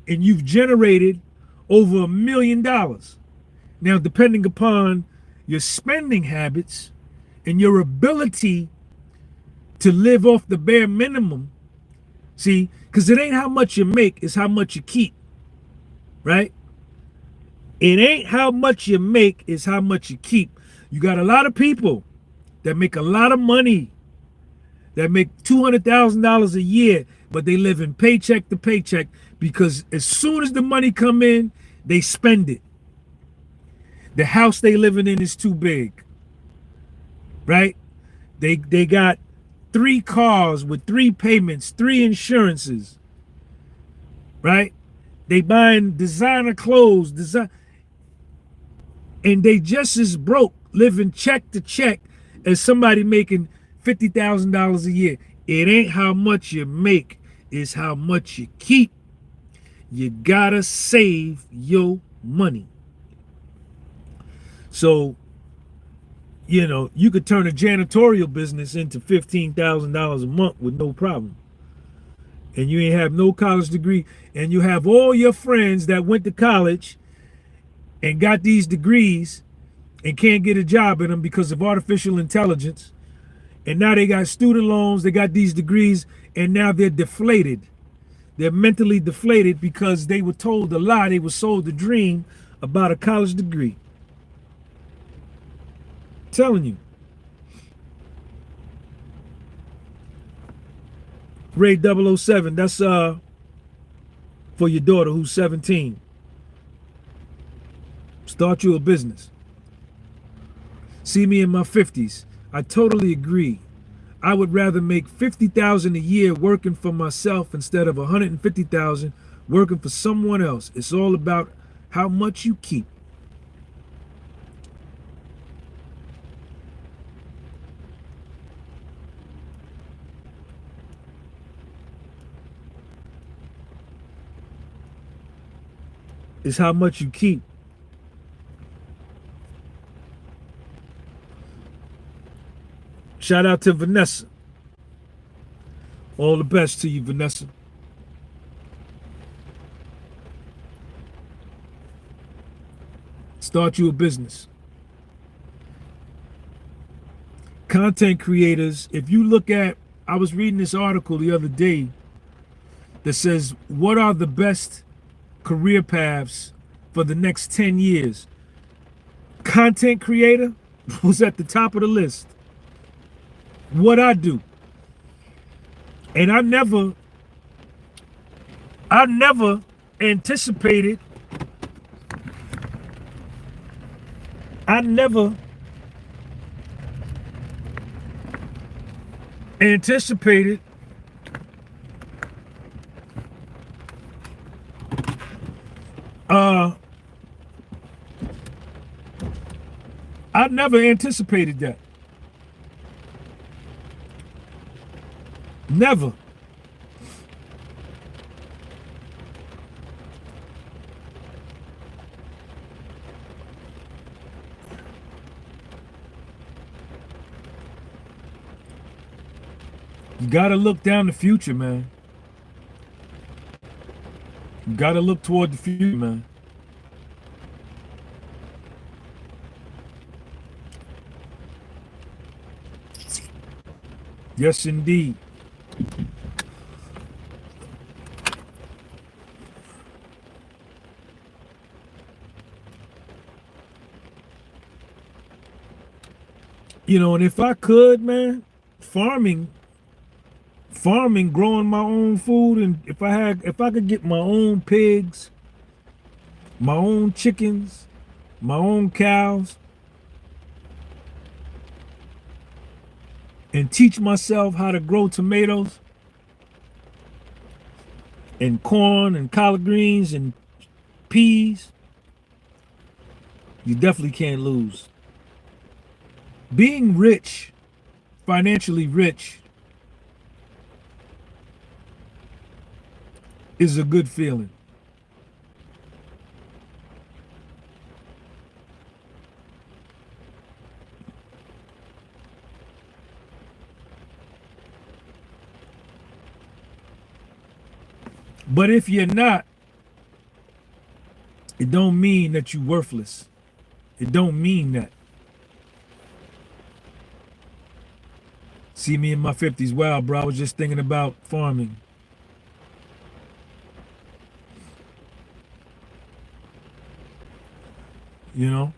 and you've generated over $1 million. Now, depending upon your spending habits and your ability to live off the bare minimum, see, because it ain't how much you make, it's how much you keep, right? It ain't how much you make, it's how much you keep. You got a lot of people that make a lot of money, that make $200,000 a year, but they live in paycheck to paycheck because as soon as the money come in, they spend it. The house they living in is too big, right? They got 3 cars with 3 payments, 3 insurances, right? They buying designer clothes, and they just as broke, living check to check as somebody making $50,000 a year. It ain't how much you make, it's how much you keep. You gotta save your money. So, you know, you could turn a janitorial business into $15,000 a month with no problem. and you ain't have no college degree, and you have all your friends that went to college and got these degrees and can't get a job in them because of artificial intelligence, and now they got student loans, they got these degrees, and now they're deflated. They're mentally deflated because they were told a lie, they were sold a dream about a college degree. I'm telling you. Ray 007, that's for your daughter who's 17. Start you a business. See me in my 50s. I totally agree. I would rather make $50,000 a year working for myself instead of $150,000 working for someone else. It's all about how much you keep. It's how much you keep. Shout out to Vanessa. All the best to you, Vanessa. Start you a business. Content creators, if you look at, I was reading this article the other day that says, what are the best career paths for the next 10 years? Content creator was at the top of the list. What I do. And I never anticipated, I never anticipated that. Never. You gotta look down the future, man. You gotta look toward the future, man. Yes, indeed. You know, and if I could, man, farming, growing my own food, and if I could get my own pigs, my own chickens, my own cows, and teach myself how to grow tomatoes and corn and collard greens and peas, you definitely can't lose. Being rich, financially rich, is a good feeling. But if you're not, it don't mean that you're worthless. It don't mean that. See me in my 50s. Wow, bro, I was just thinking about farming. You know?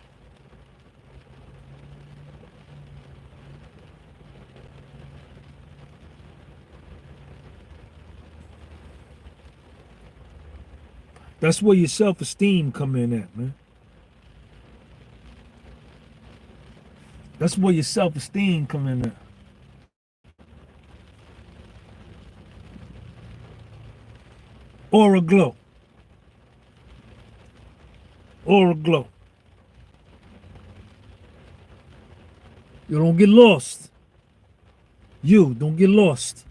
That's where your self-esteem come in at, man. That's where your self-esteem come in at. Aura glow. Aura glow. You don't get lost. You don't get lost.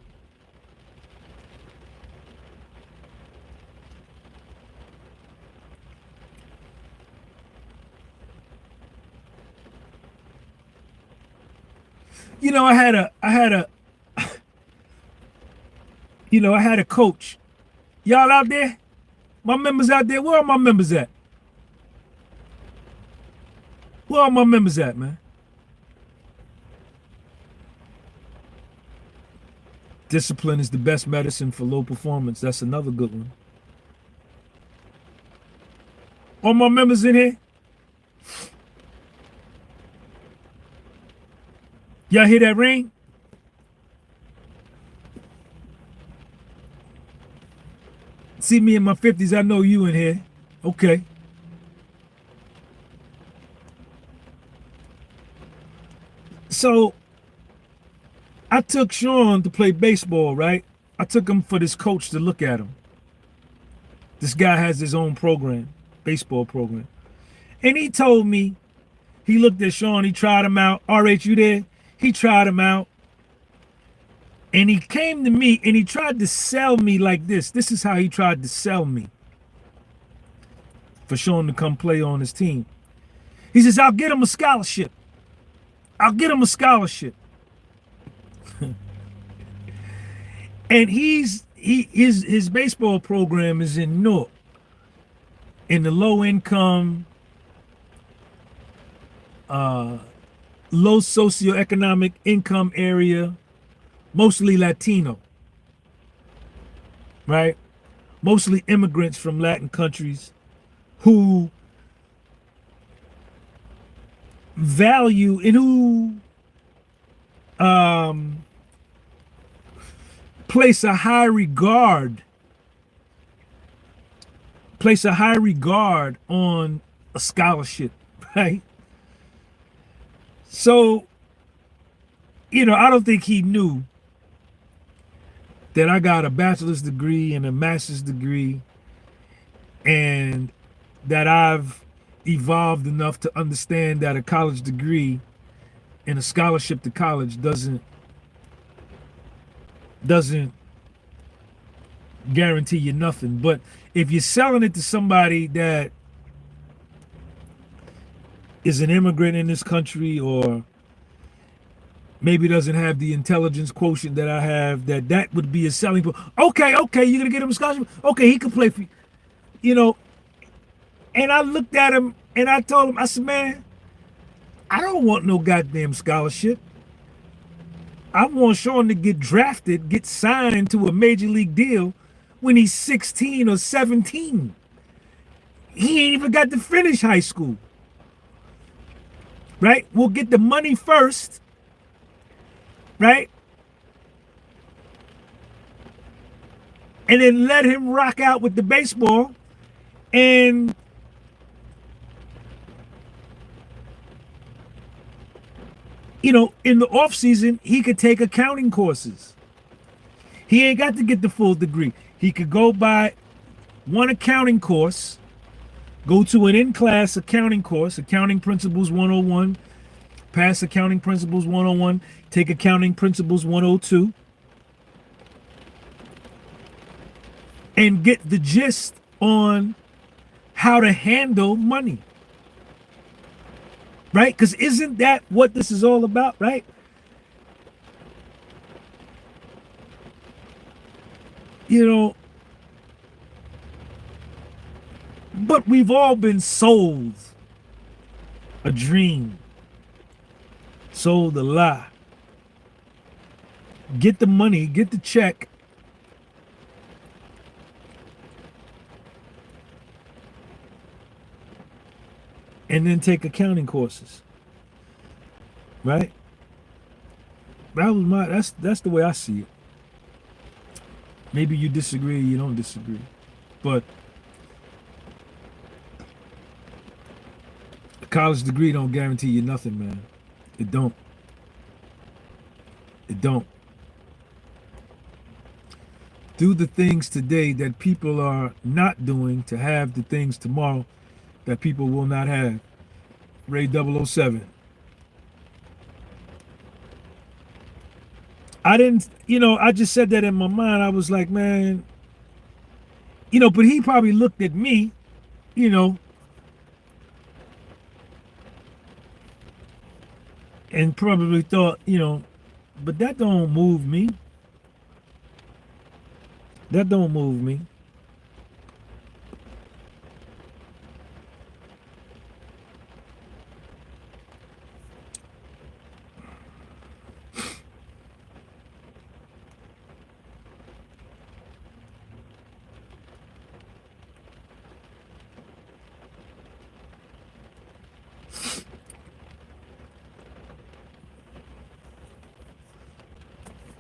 You know, I had a I had a coach. Y'all out there? My members out there? Where are my members at? Where are my members at, man? Discipline is the best medicine for low performance. That's another good one. All my members in here? Y'all hear that ring? See me in my 50s, I know you in here. Okay. So I took Sean to play baseball, right? I took him for this coach to look at him. This guy has his own program, baseball program. And he told me, he looked at Sean, he tried him out. RH, you there? He tried him out. And he came to me and he tried to sell me like this. This is how he tried to sell me for Sean to come play on his team. He says, I'll get him a scholarship. I'll get him a scholarship. And his baseball program is in Newark, in the low income, low socioeconomic income area, mostly Latino, right? Mostly immigrants from Latin countries who value and who place a high regard on a scholarship, right? So, I don't think he knew that I got a bachelor's degree and a master's degree, and that I've evolved enough to understand that a college degree and a scholarship to college doesn't guarantee you nothing. But if you're selling it to somebody that is an immigrant in this country, or maybe doesn't have the intelligence quotient that I have, that would be a selling point. Okay, you're gonna get him a scholarship. Okay, he can play for you. And I looked at him and I told him, I said, man, I don't want no goddamn scholarship. I want Sean to get drafted, get signed to a major league deal when he's 16 or 17. He ain't even got to finish high school. Right? We'll get the money first. Right? And then let him rock out with the baseball. And in the off season, he could take accounting courses. He ain't got to get the full degree. He could go by one accounting course, go to an in-class accounting course, Accounting Principles 101, pass Accounting Principles 101, take Accounting Principles 102, and get the gist on how to handle money. Right? Because isn't that what this is all about, right? But we've all been sold a dream, sold a lie. Get the money, get the check, and then take accounting courses. Right? That's the way I see it. Maybe you disagree, you don't disagree. But a college degree don't guarantee you nothing, man. It don't. It don't. Do the things today that people are not doing to have the things tomorrow that people will not have. Ray 007. I didn't, I just said that in my mind. I was like, man, but he probably looked at me, and probably thought, but that don't move me. That don't move me.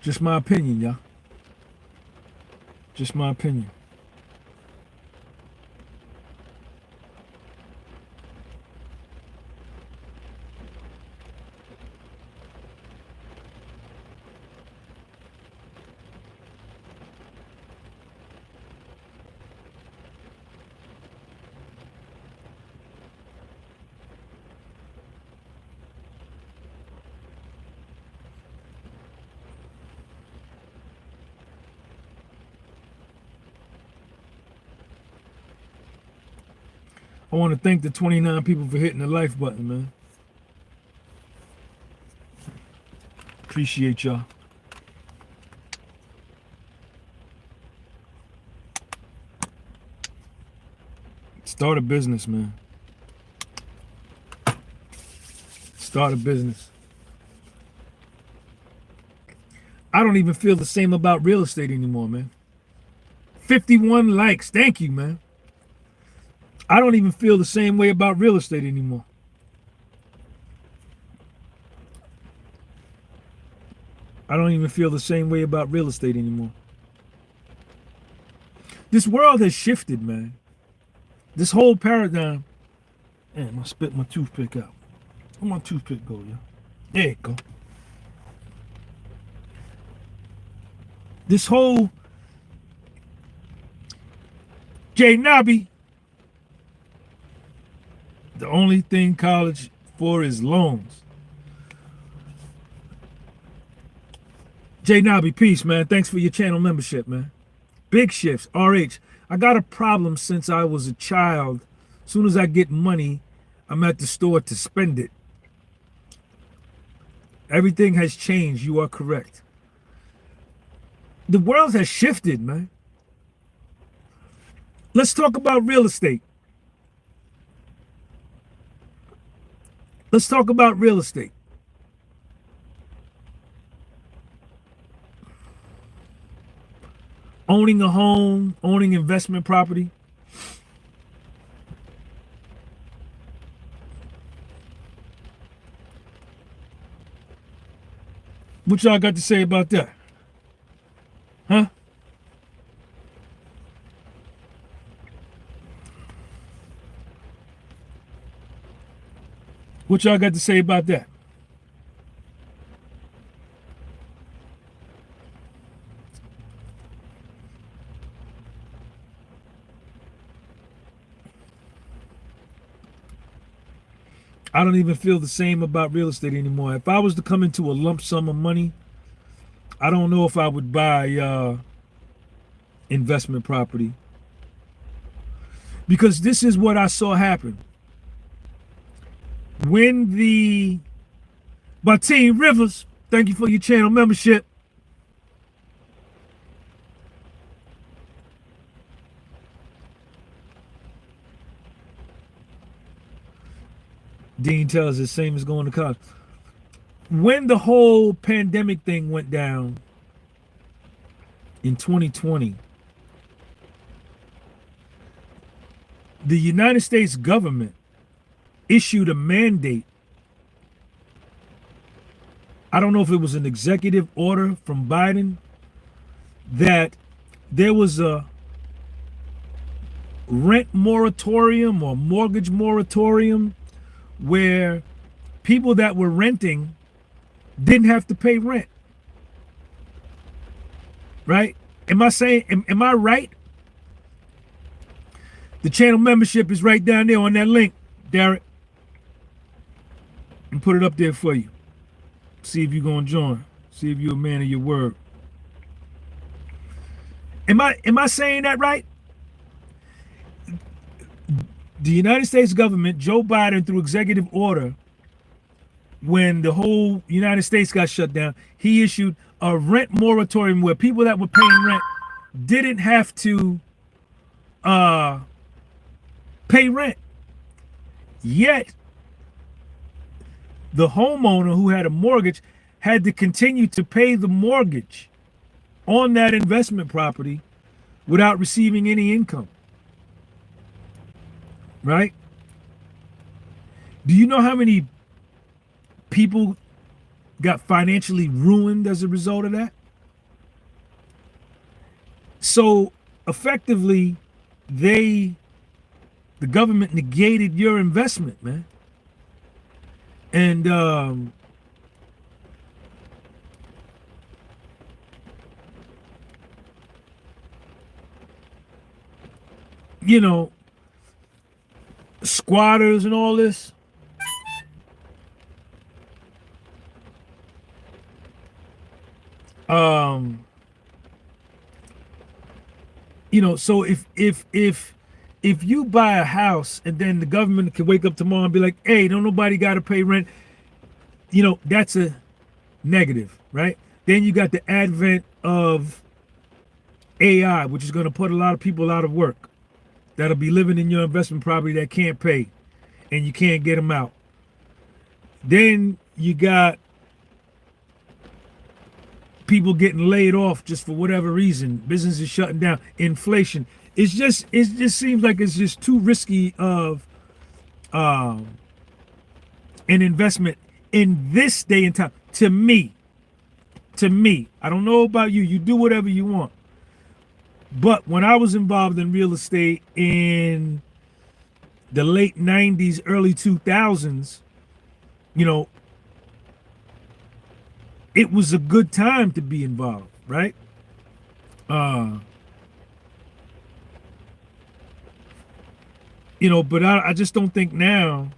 Just my opinion, y'all. Just my opinion. I want to thank the 29 people for hitting the like button, man. Appreciate y'all. Start a business, man. Start a business. I don't even feel the same about real estate anymore, man. 51 likes. Thank you, man. I don't even feel the same way about real estate anymore. I don't even feel the same way about real estate anymore. This world has shifted, man. This whole paradigm. Damn, I spit my toothpick out. Where my toothpick go, yeah? There it go. This whole Jay Nobby. The only thing college for is loans. Jay Nobby, peace, man. Thanks for your channel membership, man. Big shifts, RH. I got a problem since I was a child. As soon as I get money, I'm at the store to spend it. Everything has changed. You are correct. The world has shifted, man. Let's talk about real estate. Let's talk about real estate. Owning a home, owning investment property. What y'all got to say about that? Huh? What y'all got to say about that? I don't even feel the same about real estate anymore. If I was to come into a lump sum of money, I don't know if I would buy investment property. Because this is what I saw happen. When the Bateen Rivers, thank you for your channel membership. Dean tells us same as going to college. When the whole pandemic thing went down in 2020, the United States government issued a mandate. I don't know if it was an executive order from Biden that there was a rent moratorium or mortgage moratorium where people that were renting didn't have to pay rent. Right? Am I right? The channel membership is right down there on that link, Derek. And put it up there for you. See if you're gonna join. See if you're a man of your word. Am I saying that right? The United States government, Joe Biden, through executive order, when the whole United States got shut down, he issued a rent moratorium where people that were paying rent didn't have to uh, pay rent. Yet the homeowner who had a mortgage had to continue to pay the mortgage on that investment property without receiving any income. Right? Do you know how many people got financially ruined as a result of that? So effectively, the government negated your investment, man. And you know, squatters and all this. So if you buy a house and then the government can wake up tomorrow and be like, hey, don't nobody got to pay rent, that's a negative, right? Then you got the advent of AI, which is going to put a lot of people out of work that'll be living in your investment property that can't pay and you can't get them out. Then you got people getting laid off just for whatever reason, businesses shutting down, inflation. It just seems like it's just too risky of an investment in this day and time. To me, I don't know about you. You do whatever you want. But when I was involved in real estate in the late 90s, early 2000s, it was a good time to be involved, right? But I just don't think now.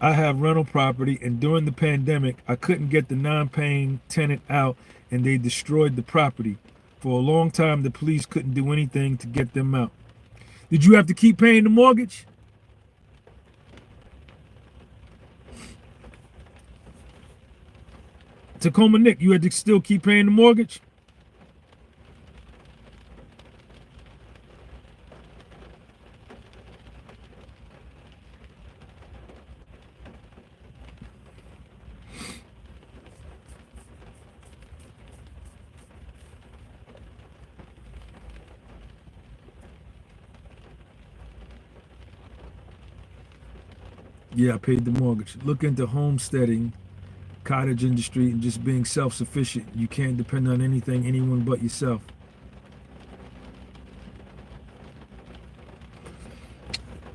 I have rental property, and during the pandemic, I couldn't get the non-paying tenant out, and they destroyed the property. For a long time, the police couldn't do anything to get them out. Did you have to keep paying the mortgage? Tacoma Nick, you had to still keep paying the mortgage? Yeah, I paid the mortgage. Look into homesteading, cottage industry, and just being self-sufficient. You can't depend on anyone but yourself.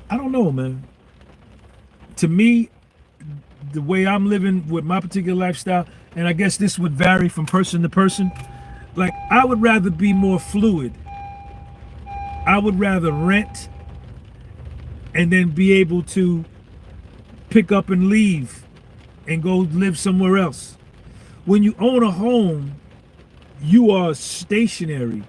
I don't know, man. To me, the way I'm living with my particular lifestyle, and I guess this would vary from person to person, like I would rather be more fluid. I would rather rent and then be able to pick up and leave and go live somewhere else. When you own a home, you are stationary.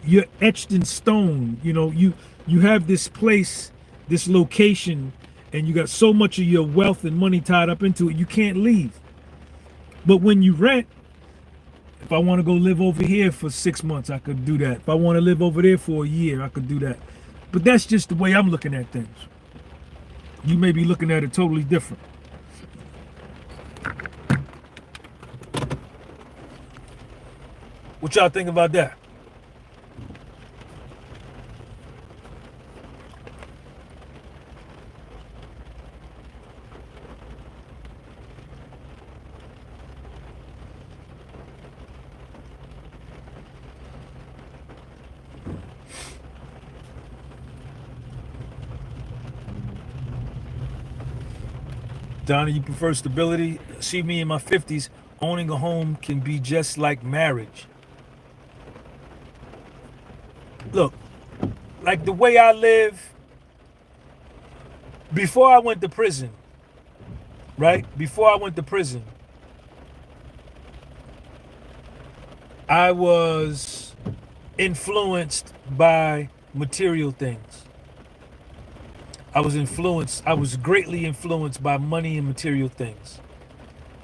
You're etched in stone. You have this place, this location, and you got so much of your wealth and money tied up into it, you can't leave. But when you rent, if I want to go live over here for 6 months, I could do that. If I want to live over there for a year, I could do that. But that's just the way I'm looking at things. You may be looking at it totally different. What y'all think about that? Donna, you prefer stability? See, me in my 50s, owning a home can be just like marriage. Look, like the way I live, before I went to prison, right? Before I went to prison, I was influenced by material things. I was greatly influenced by money and material things.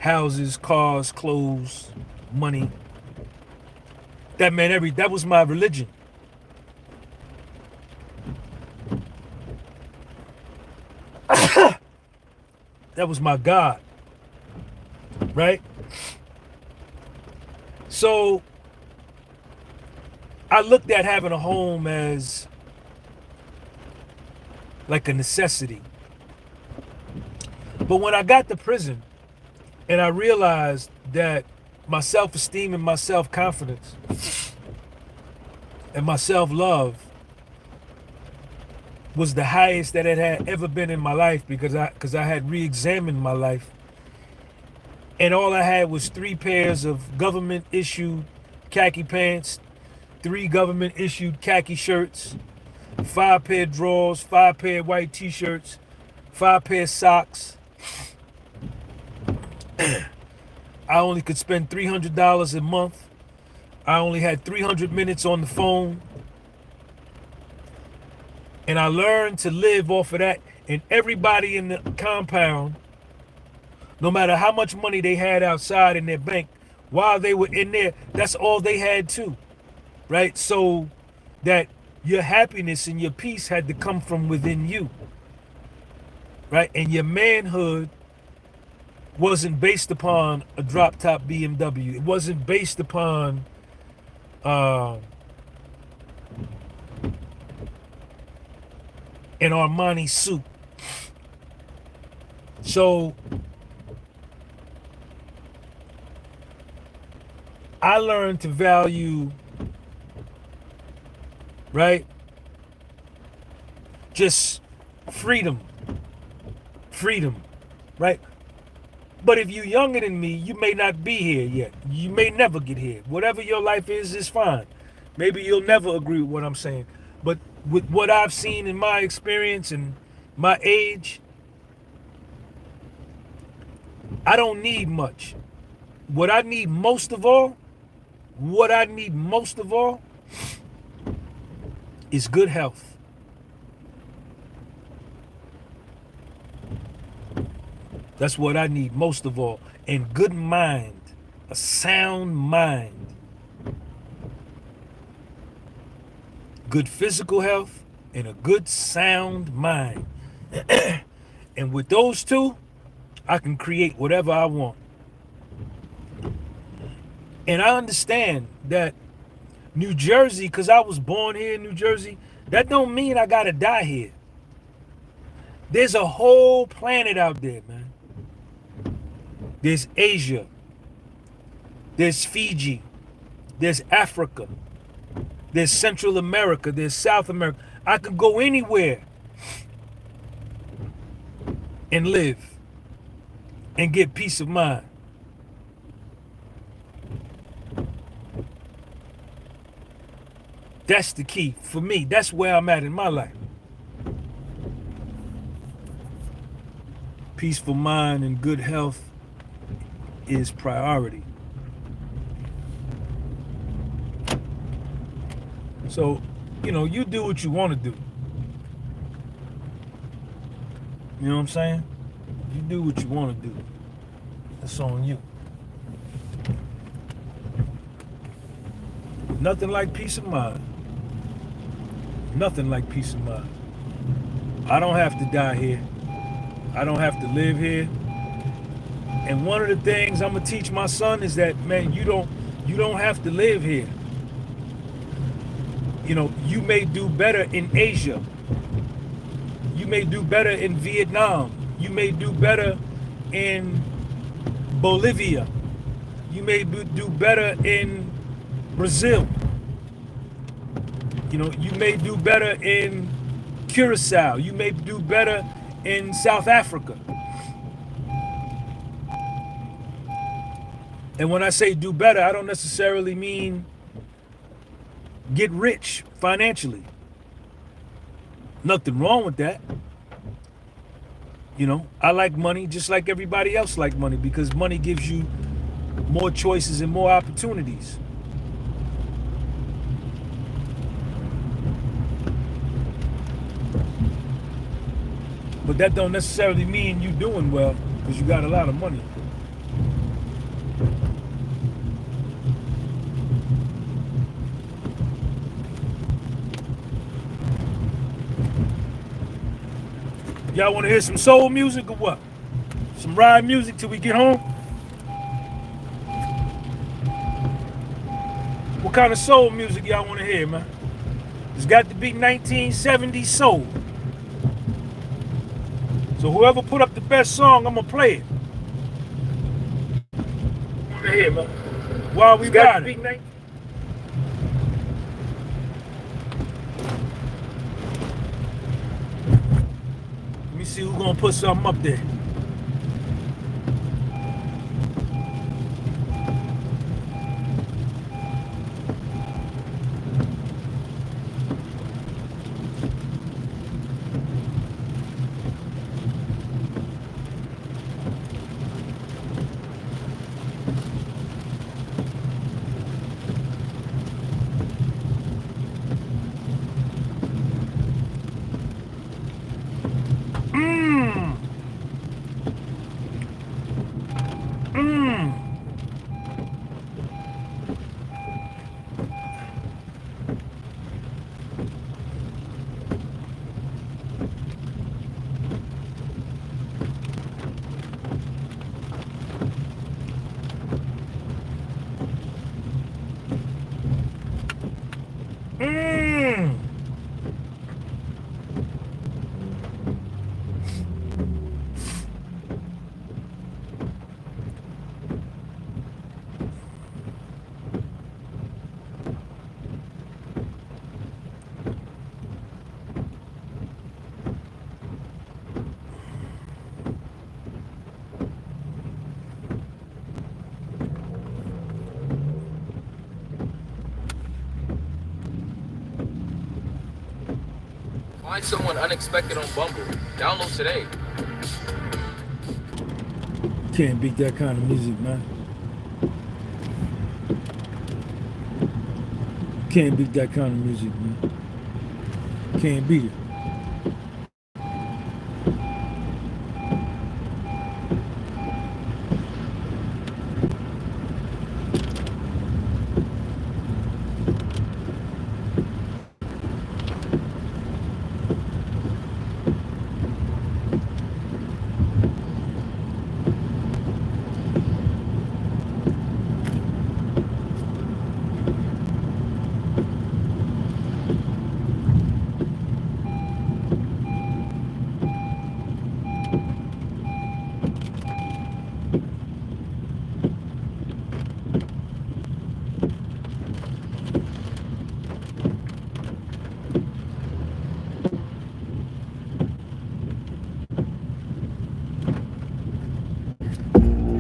houses, cars, clothes, money. That was my religion. That was my God, right? So I looked at having a home as like a necessity. But when I got to prison and I realized that my self-esteem and my self-confidence and my self-love was the highest that it had ever been in my life, because I had re-examined my life, and all I had was 3 pairs of government issued khaki pants, 3 government issued khaki shirts, 5 pair of drawers, 5 pair of white t-shirts, 5 pair of socks. I only could spend $300 a month. I only had 300 minutes on the phone. And I learned to live off of that. And everybody in the compound, no matter how much money they had outside in their bank, while they were in there, that's all they had too, right? So that your happiness and your peace had to come from within you, right? And your manhood wasn't based upon a drop-top BMW. It wasn't based upon an Armani suit. So I learned to value, right, just freedom, right? But if you're younger than me, you may not be here yet. You may never get here. Whatever your life is fine. Maybe you'll never agree with what I'm saying. But with what I've seen in my experience and my age, I don't need much. What I need most of all is good health. That's what I need most of all. And good mind, a sound mind. Good physical health and a good sound mind. And with those two, I can create whatever I want. And I understand that New Jersey, because I was born here in New Jersey, that don't mean I gotta die here. There's a whole planet out there, man. There's Asia. There's Fiji. There's Africa. There's Central America. There's South America. I could go anywhere and live and get peace of mind. That's the key for me. That's where I'm at in my life. Peaceful mind and good health is priority. So, you do what you want to do. You know what I'm saying? You do what you want to do. That's on you. Nothing like peace of mind. Nothing like peace of mind. I don't have to die here. I don't have to live here. And one of the things I'm gonna teach my son is that, man, you don't have to live here. You may do better in Asia. You may do better in Vietnam. You may do better in Bolivia. You may do better in Brazil. You may do better in Curacao. You may do better in South Africa. And when I say do better, I don't necessarily mean get rich financially. Nothing wrong with that. I like money just like everybody else like money, because money gives you more choices and more opportunities. But that don't necessarily mean you doing well because you got a lot of money. Y'all want to hear some soul music or what? Some ride music till we get home? What kind of soul music y'all want to hear, man? It's got to be 1970s soul. So whoever put up the best song, I'm gonna play it. Here, man. While we got it. Let me see who's gonna put something up there. Find someone unexpected on Bumble. Download today. Can't beat that kind of music, man. Can't beat that kind of music, man. Can't beat it.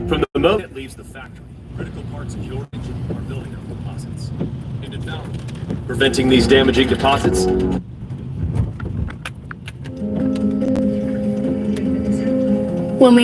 From the moment it leaves the factory, critical parts of your engine are building up deposits. And in Valley, preventing these damaging deposits. When we